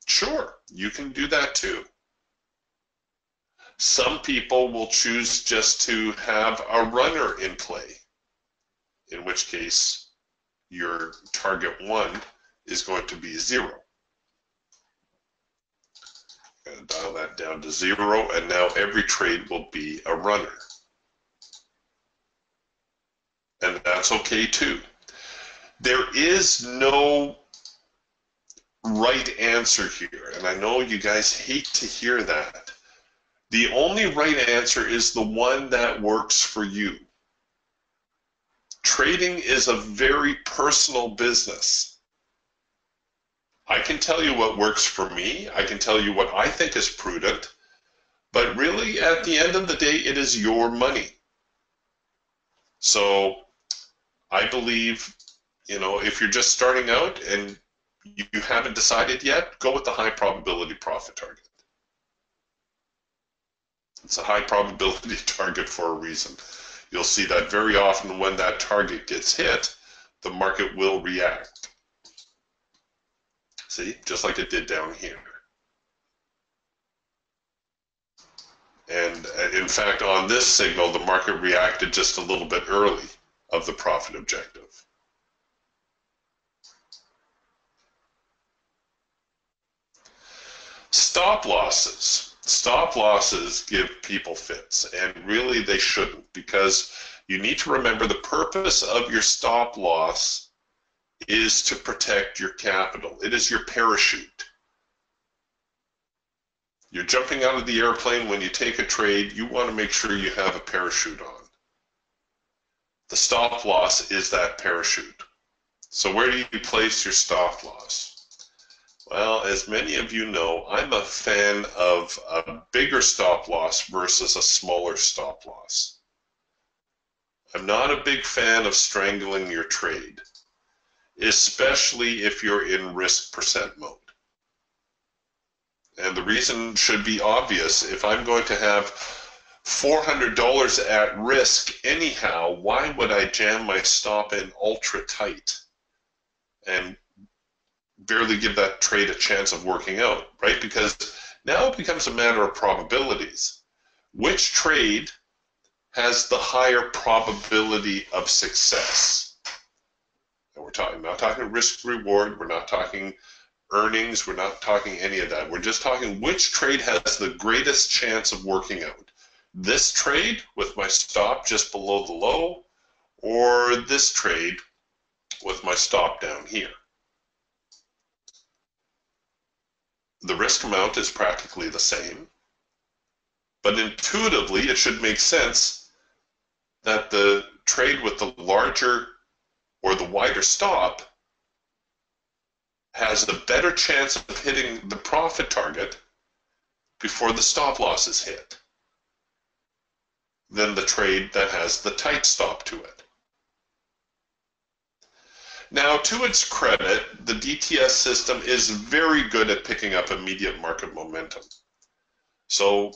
Sure, you can do that too. Some people will choose just to have a runner in play, in which case your target 1 is going to be 0. I'm going to dial that down to 0, and now every trade will be a runner. And that's okay too. There is no right answer here, and I know you guys hate to hear that. The only right answer is the one that works for you. Trading is a very personal business. I can tell you what works for me. I can tell you what I think is prudent, but really at the end of the day, it is your money. So I believe, if you're just starting out and you haven't decided yet, go with the high probability profit target. It's a high probability target for a reason. You'll see that very often when that target gets hit, the market will react. See, just like it did down here. And in fact, on this signal, the market reacted just a little bit early of the profit objective. Stop losses. Stop losses give people fits, and really they shouldn't, because you need to remember the purpose of your stop loss is to protect your capital. It is your parachute. You're jumping out of the airplane when you take a trade. You want to make sure you have a parachute on. The stop loss is that parachute. So where do you place your stop loss? Well, as many of you know, I'm a fan of a bigger stop loss versus a smaller stop loss. I'm not a big fan of strangling your trade, especially if you're in risk percent mode. And the reason should be obvious. If I'm going to have $400 at risk anyhow, why would I jam my stop in ultra tight and barely give that trade a chance of working out, right? Because now it becomes a matter of probabilities. Which trade has the higher probability of success? And we're not talking risk reward, we're not talking earnings, we're not talking any of that. We're just talking which trade has the greatest chance of working out. This trade with my stop just below the low, or this trade with my stop down here. The risk amount is practically the same, but intuitively it should make sense that the trade with the larger or the wider stop has a better chance of hitting the profit target before the stop loss is hit than the trade that has the tight stop to it. Now, to its credit, the DTS system is very good at picking up immediate market momentum. So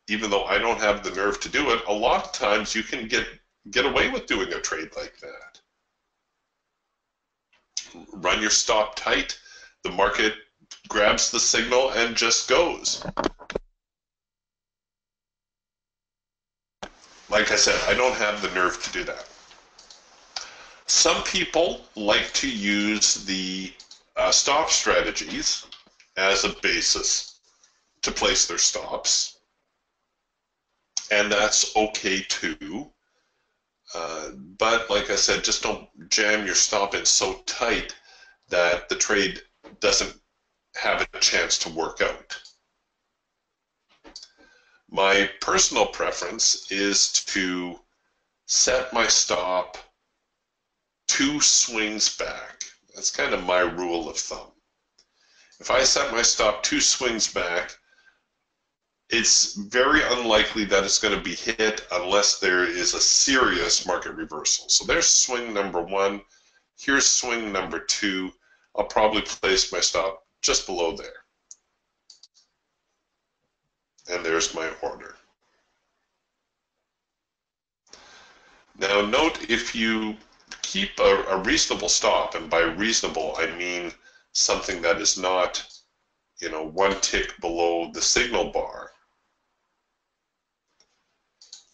even though I don't have the nerve to do it, a lot of times you can get away with doing a trade like that. Run your stop tight, the market grabs the signal and just goes. Like I said, I don't have the nerve to do that. Some people like to use the stop strategies as a basis to place their stops, and that's okay too. But like I said, just don't jam your stop in so tight that the trade doesn't have a chance to work out. My personal preference is to set my stop 2 swings back. That's kind of my rule of thumb. If I set my stop 2 swings back, it's very unlikely that it's going to be hit unless there is a serious market reversal. So there's swing number 1. Here's swing number 2. I'll probably place my stop just below there. And there's my order. Now note, if you keep a reasonable stop, and by reasonable I mean something that is not, 1 tick below the signal bar.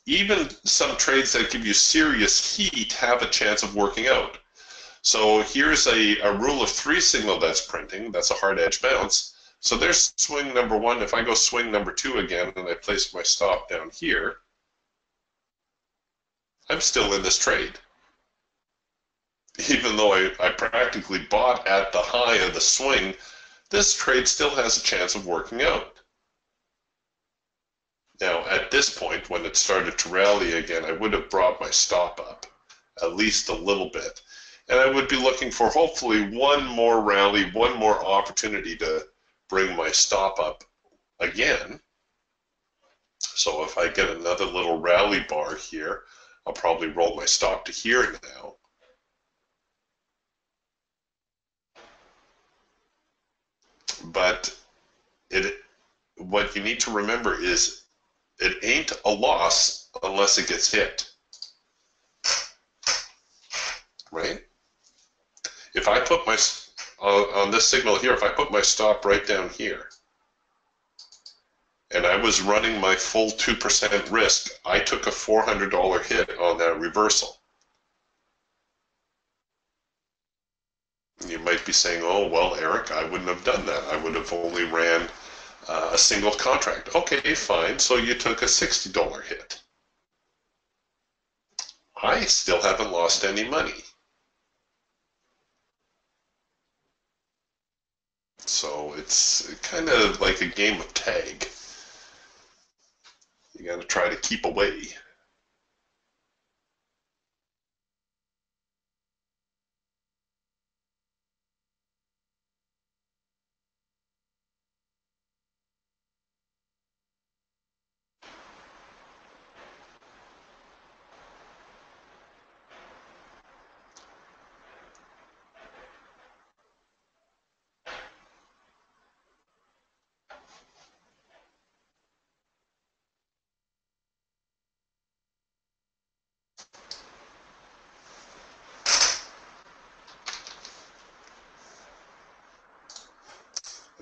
Even some trades that give you serious heat have a chance of working out. So here's a rule of 3 signal that's printing. That's a hard edge bounce. So there's swing number 1. If I go swing number 2 again and I place my stop down here, I'm still in this trade. Even though I practically bought at the high of the swing, this trade still has a chance of working out. Now, at this point, when it started to rally again, I would have brought my stop up at least a little bit. And I would be looking for hopefully one more rally, one more opportunity to bring my stop up again. So if I get another little rally bar here, I'll probably roll my stop to here now. But what you need to remember is it ain't a loss unless it gets hit, right? If I put my, on this signal here, if I put my stop right down here, and I was running my full 2% risk, I took a $400 hit on that reversal. You might be saying, oh, well, Eric, I wouldn't have done that. I would have only ran a single contract. Okay, fine. So you took a $60 hit. I still haven't lost any money. So it's kind of like a game of tag. You got to try to keep away.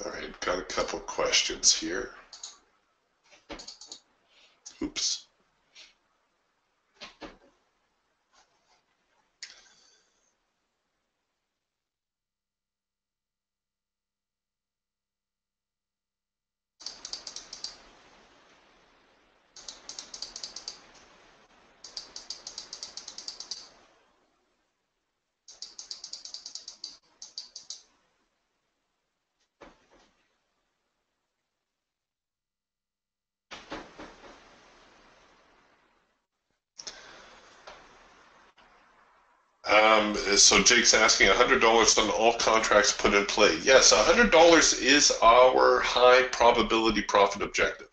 All right, got a couple of questions here. Oops. So Jake's asking $100 on all contracts put in play. Yes, $100 is our high probability profit objective.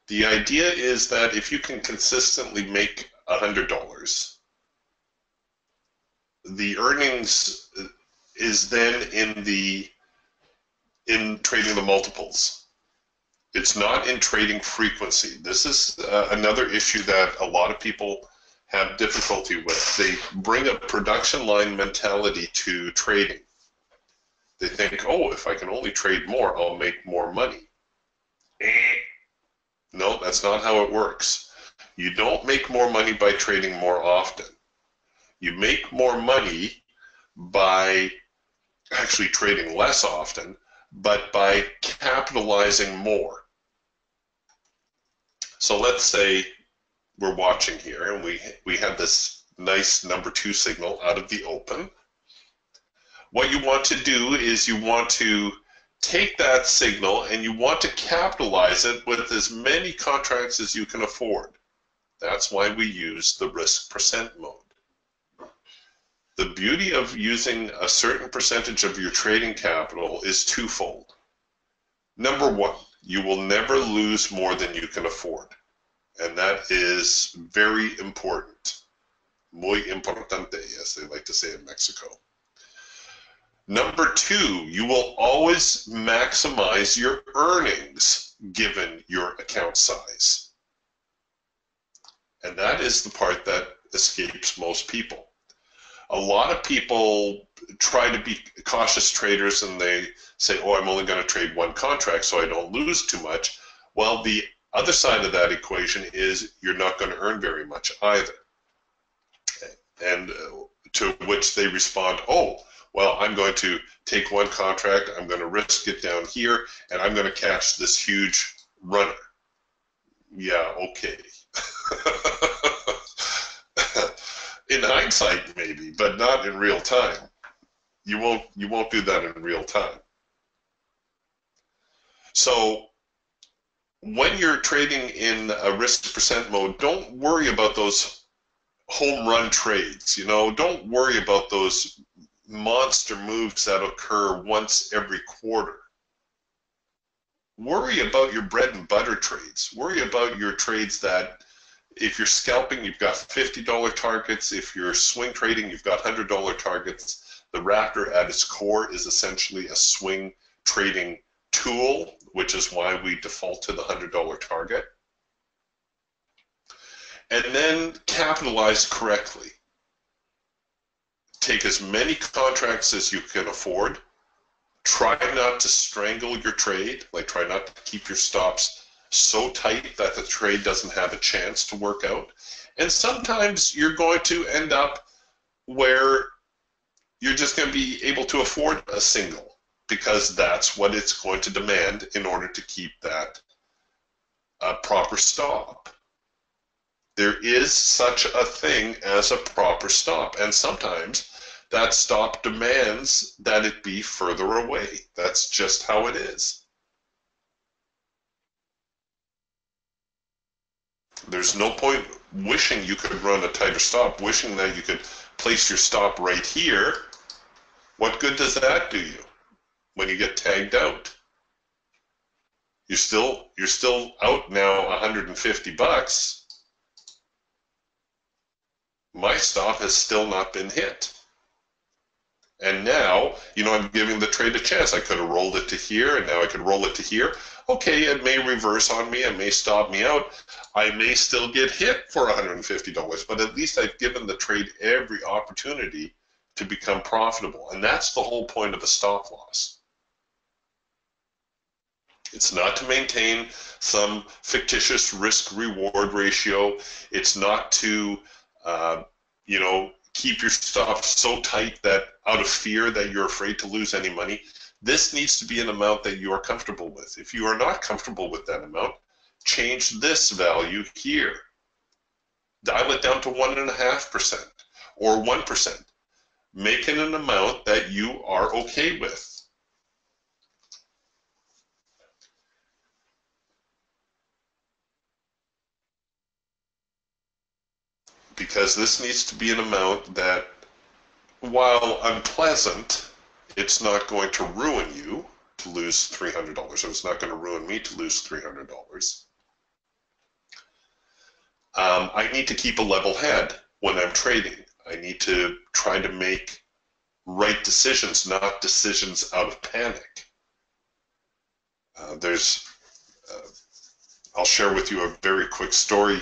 The idea is that if you can consistently make $100, the earnings is then in trading the multiples. It's not in trading frequency. This is another issue that a lot of people have difficulty with. They bring a production line mentality to trading. They think, oh, if I can only trade more, I'll make more money. No, that's not how it works. You don't make more money by trading more often. You make more money by actually trading less often, but by capitalizing more. So let's say we're watching here and we have this nice number 2 signal out of the open. What you want to do is you want to take that signal and you want to capitalize it with as many contracts as you can afford. That's why we use the risk percent mode. The beauty of using a certain percentage of your trading capital is twofold. Number one, you will never lose more than you can afford. And that is very important. Muy importante, as they like to say in Mexico. Number two, you will always maximize your earnings given your account size. And that is the part that escapes most people. A lot of people try to be cautious traders and they say, oh, I'm only going to trade one contract so I don't lose too much. Well, the other side of that equation is you're not going to earn very much either. And to which they respond, oh, well, I'm going to take one contract, I'm going to risk it down here, and I'm going to catch this huge runner. Yeah, okay. In hindsight, maybe, but not in real time. You won't do that in real time. So when you're trading in a risk percent mode, don't worry about those home run trades. You know, don't worry about those monster moves that occur once every quarter. Worry about your bread and butter trades. Worry about your trades that if you're scalping, you've got $50 targets. If you're swing trading, you've got $100 targets. The Raptor at its core is essentially a swing trading tool, which is why we default to the $100 target. And then capitalize correctly. Take as many contracts as you can afford. Try not to strangle your trade, like try not to keep your stops so tight that the trade doesn't have a chance to work out. And sometimes you're going to end up where you're just going to be able to afford a single because that's what it's going to demand in order to keep that proper stop. There is such a thing as a proper stop, and sometimes that stop demands that it be further away. That's just how it is. There's no point wishing you could run a tighter stop, wishing that you could place your stop right here. What good does that do you when you get tagged out? You're still out now $150. My stop has still not been hit. And now, I'm giving the trade a chance. I could have rolled it to here, and now I could roll it to here. Okay, it may reverse on me, it may stop me out. I may still get hit for $150, but at least I've given the trade every opportunity to become profitable. And that's the whole point of a stop loss. It's not to maintain some fictitious risk-reward ratio. It's not to, keep your stop so tight that out of fear that you're afraid to lose any money. This needs to be an amount that you are comfortable with. If you are not comfortable with that amount, change this value here. Dial it down to 1.5% or 1%. Make it an amount that you are okay with. Because this needs to be an amount that, while unpleasant, it's not going to ruin you to lose $300, or it's not going to ruin me to lose $300. I need to keep a level head when I'm trading. I need to try to make right decisions, not decisions out of panic. I'll share with you a very quick story.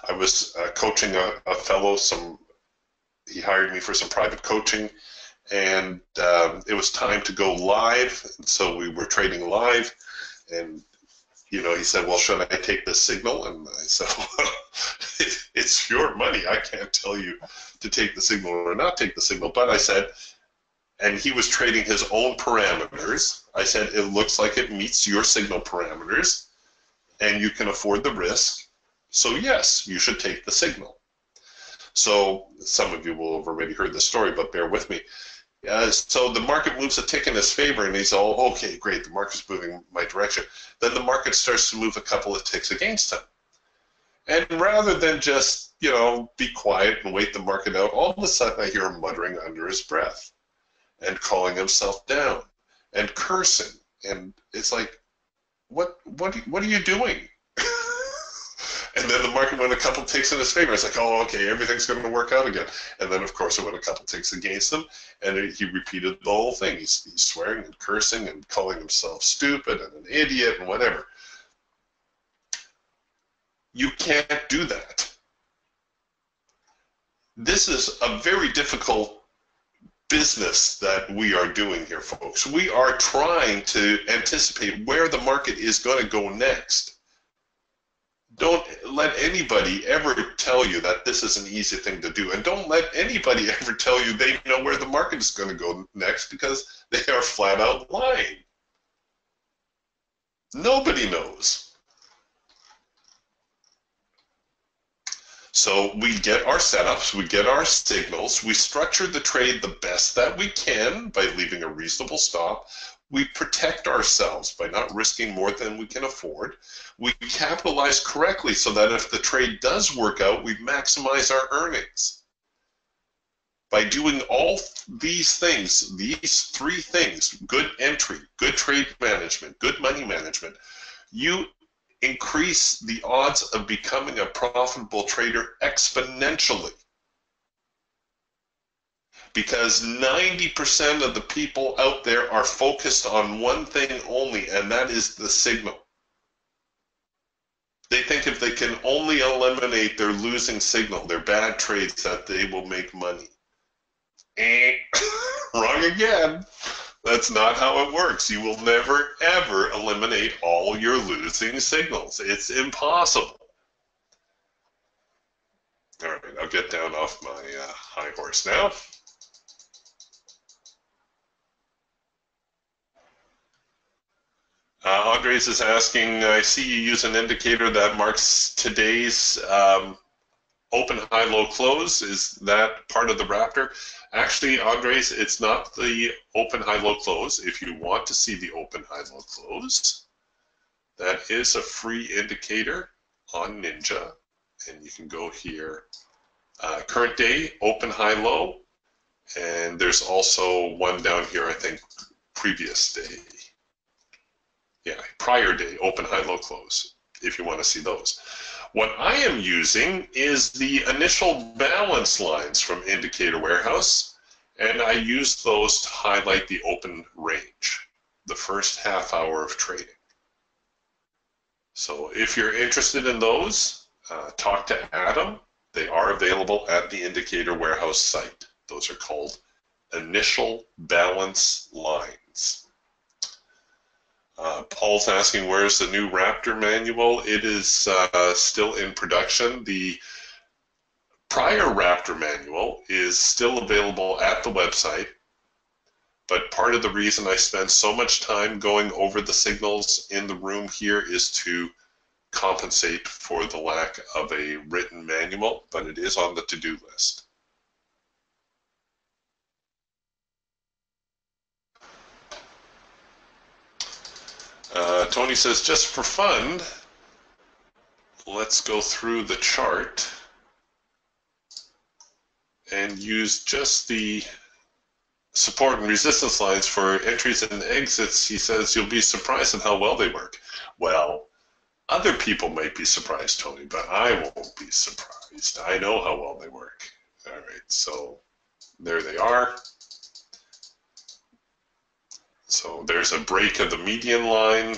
I was coaching a fellow. He hired me for some private coaching, and it was time to go live. So we were trading live, and he said, "Well, should I take this signal?" And I said, "Well, it's your money. I can't tell you to take the signal or not take the signal." But I said, and he was trading his own parameters. I said, "It looks like it meets your signal parameters, and you can afford the risk. So yes, you should take the signal." So some of you will have already heard this story, but bear with me. So the market moves a tick in his favor, and he's all, okay, great, the market's moving my direction. Then the market starts to move a couple of ticks against him. And rather than just, be quiet and wait the market out, all of a sudden I hear him muttering under his breath and calling himself down and cursing. And it's like, what are you doing? And then the market went a couple ticks in his favor. It's like, oh, okay, everything's going to work out again. And then, of course, it went a couple ticks against him, and he repeated the whole thing. He's swearing and cursing and calling himself stupid and an idiot and whatever. You can't do that. This is a very difficult business that we are doing here, folks. We are trying to anticipate where the market is going to go next. Don't let anybody ever tell you that this is an easy thing to do. And don't let anybody ever tell you they know where the market is going to go next, because they are flat out lying. Nobody knows. So we get our setups, we get our signals, we structure the trade the best that we can by leaving a reasonable stop. We protect ourselves by not risking more than we can afford. We capitalize correctly so that if the trade does work out, we maximize our earnings. By doing all these things, these three things, good entry, good trade management, good money management, you increase the odds of becoming a profitable trader exponentially. Because 90% of the people out there are focused on one thing only, and that is the signal. They think if they can only eliminate their losing signal, their bad trades, that they will make money. Wrong again. That's not how it works. You will never, ever eliminate all your losing signals. It's impossible. All right, I'll get down off my high horse now. Andres is asking, I see you use an indicator that marks today's open, high, low, close. Is that part of the Raptor? Actually, Andres, it's not the open, high, low, close. If you want to see the open, high, low, close, that is a free indicator on Ninja. And you can go here, current day, open, high, low. And there's also one down here, I think, previous day. Yeah, prior day, open, high, low, close, if you want to see those. What I am using is the initial balance lines from Indicator Warehouse, and I use those to highlight the open range, the first half hour of trading. So if you're interested in those, talk to Adam. They are available at the Indicator Warehouse site. Those are called initial balance lines. Paul's asking, where's the new Raptor manual? It is still in production. The prior Raptor manual is still available at the website, but part of the reason I spend so much time going over the signals in the room here is to compensate for the lack of a written manual, but it is on the to-do list. Tony says, just for fun, let's go through the chart and use just the support and resistance lines for entries and exits. He says, you'll be surprised at how well they work. Well, other people might be surprised, Tony, but I won't be surprised. I know how well they work. All right, so there they are. So there's a break of the median line.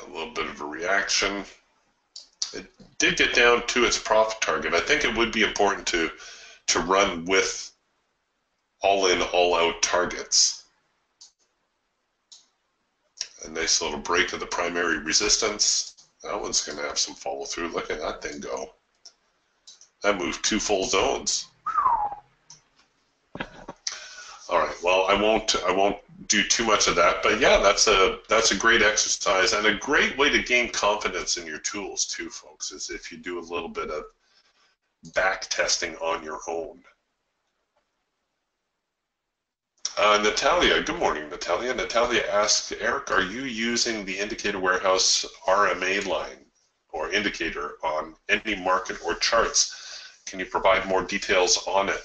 A little bit of a reaction. It did get down to its profit target. I think it would be important to run with all-in, all-out targets. A nice little break of the primary resistance. That one's going to have some follow-through. Look at that thing go. That moved 2 full zones. All right. Well, I won't do too much of that, but yeah, that's a great exercise and a great way to gain confidence in your tools too, folks. Is if you do a little bit of back testing on your own. Natalia, good morning, Natalia. Natalia asks, Eric, are you using the Indicator Warehouse RMA line or indicator on any market or charts? Can you provide more details on it?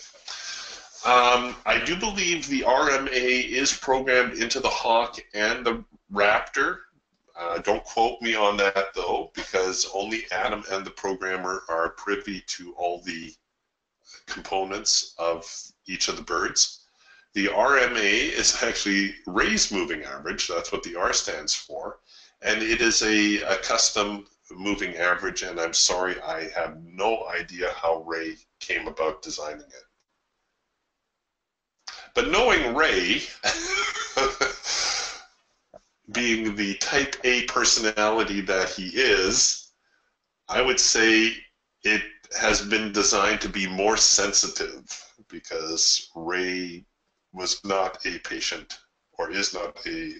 I do believe the RMA is programmed into the Hawk and the Raptor. Don't quote me on that, though, because only Adam and the programmer are privy to all the components of each of the birds. The RMA is actually Ray's moving average. That's what the R stands for. And it is a custom moving average, and I'm sorry, I have no idea how Ray came about designing it. But knowing Ray, being the type A personality that he is, I would say it has been designed to be more sensitive because Ray was not a patient, or is not a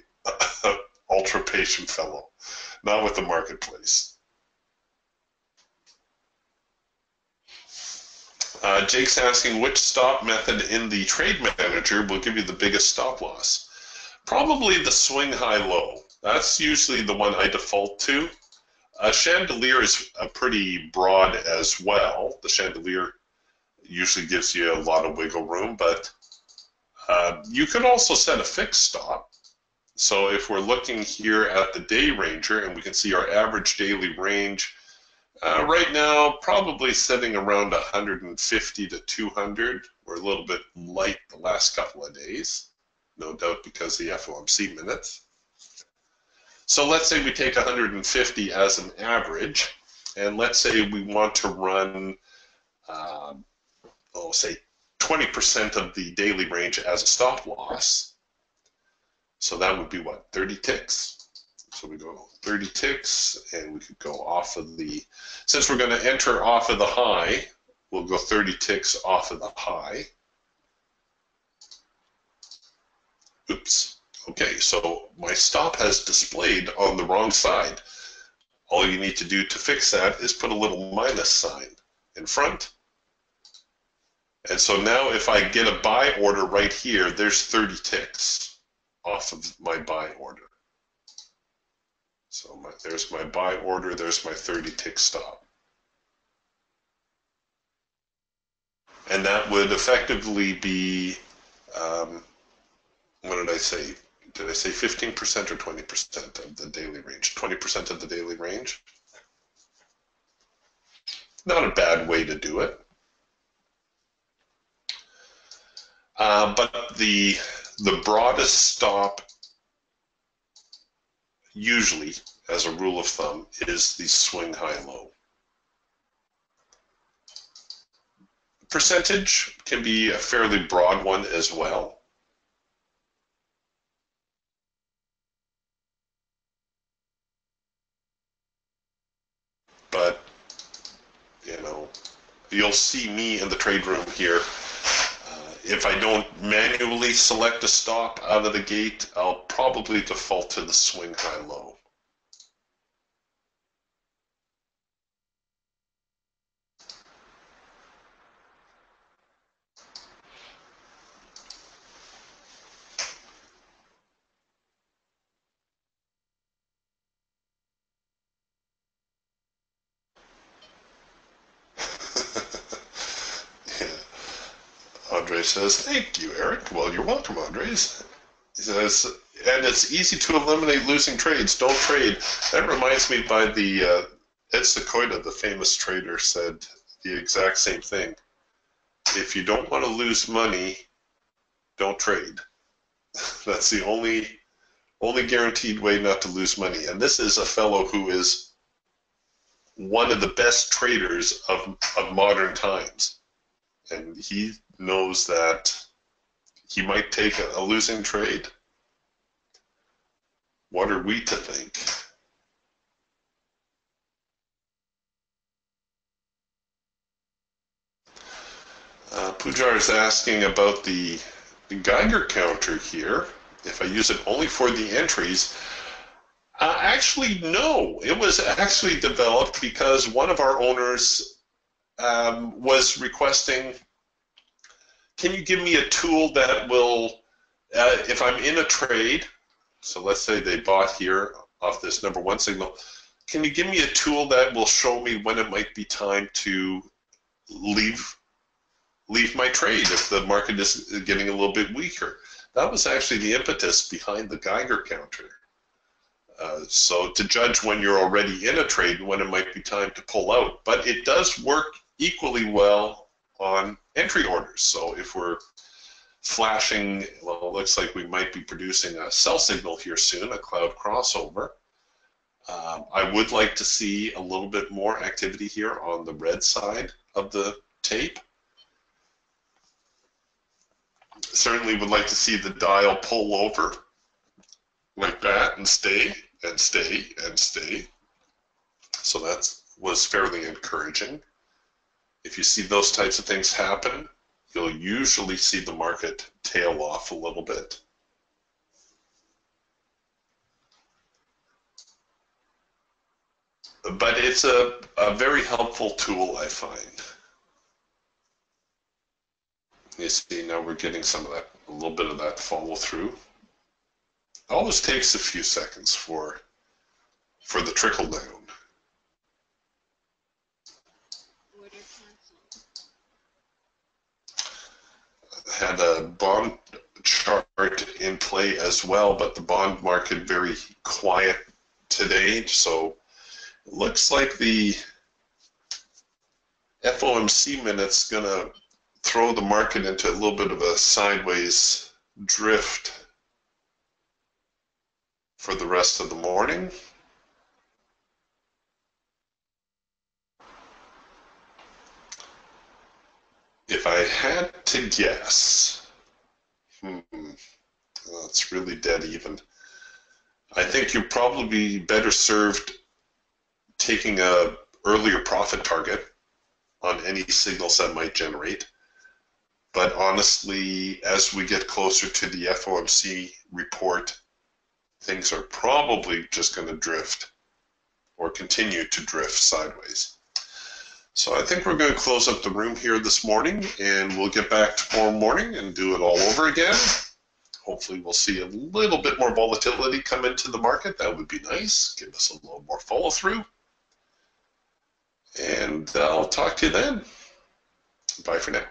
ultra patient fellow, not with the marketplace. Jake's asking, which stop method in the trade manager will give you the biggest stop loss? Probably the swing high-low. That's usually the one I default to. Chandelier is pretty broad as well. The chandelier usually gives you a lot of wiggle room, but you can also set a fixed stop. So if we're looking here at the day ranger and we can see our average daily range, right now probably sitting around 150 to 200. We're a little bit light the last couple of days, no doubt because of the FOMC minutes. So let's say we take 150 as an average, and let's say we want to run, say 20% of the daily range as a stop loss. So that would be what, 30 ticks? So we go 30 ticks, and we could go off of the, since we're going to enter off of the high, we'll go 30 ticks off of the high. Oops. Okay, so my stop has displayed on the wrong side. All you need to do to fix that is put a little minus sign in front. And so now if I get a buy order right here, there's 30 ticks off of my buy order. So there's my buy order, there's my 30 tick stop. And that would effectively be, what did I say? Did I say 15% or 20% of the daily range? 20% of the daily range? Not a bad way to do it. But the broadest stop, usually, as a rule of thumb, is the swing high-low. Percentage can be a fairly broad one as well. But, you know, you'll see me in the trade room here. If I don't manually select a stop out of the gate, I'll probably default to the swing high-low. Andre says, thank you, Eric. Well, you're welcome, Andres. He says, and it's easy to eliminate losing trades. Don't trade. That reminds me by the Ed Sequoia, the famous trader, said the exact same thing. If you don't want to lose money, don't trade. That's the only guaranteed way not to lose money. And this is a fellow who is one of the best traders of modern times. And he knows that he might take a losing trade. What are we to think? Pujar is asking about the Geiger counter here. If I use it only for the entries, actually no. It was actually developed because one of our owners was requesting, can you give me a tool that will, if I'm in a trade, so let's say they bought here off this number one signal, can you give me a tool that will show me when it might be time to leave my trade if the market is getting a little bit weaker? That was actually the impetus behind the Geiger counter. So to judge when you're already in a trade, when it might be time to pull out. But it does work equally well on entry orders. So if we're flashing, well, it looks like we might be producing a sell signal here soon, a cloud crossover. I would like to see a little bit more activity here on the red side of the tape. Certainly would like to see the dial pull over like that and stay and stay and stay. So that was fairly encouraging. If you see those types of things happen, you'll usually see the market tail off a little bit. But it's a very helpful tool, I find. You see, now we're getting some of that, a little bit of that follow through. It always takes a few seconds for the trickle down. Had a bond chart in play as well, but the bond market very quiet today, so it looks like the FOMC minute's going to throw the market into a little bit of a sideways drift for the rest of the morning. If I had to guess, well, it's really dead even. I think you're probably better served taking a earlier profit target on any signals that might generate. But honestly, as we get closer to the FOMC report, things are probably just going to drift or continue to drift sideways. So I think we're going to close up the room here this morning, and we'll get back tomorrow morning and do it all over again. Hopefully we'll see a little bit more volatility come into the market. That would be nice. Give us a little more follow through. And I'll talk to you then. Bye for now.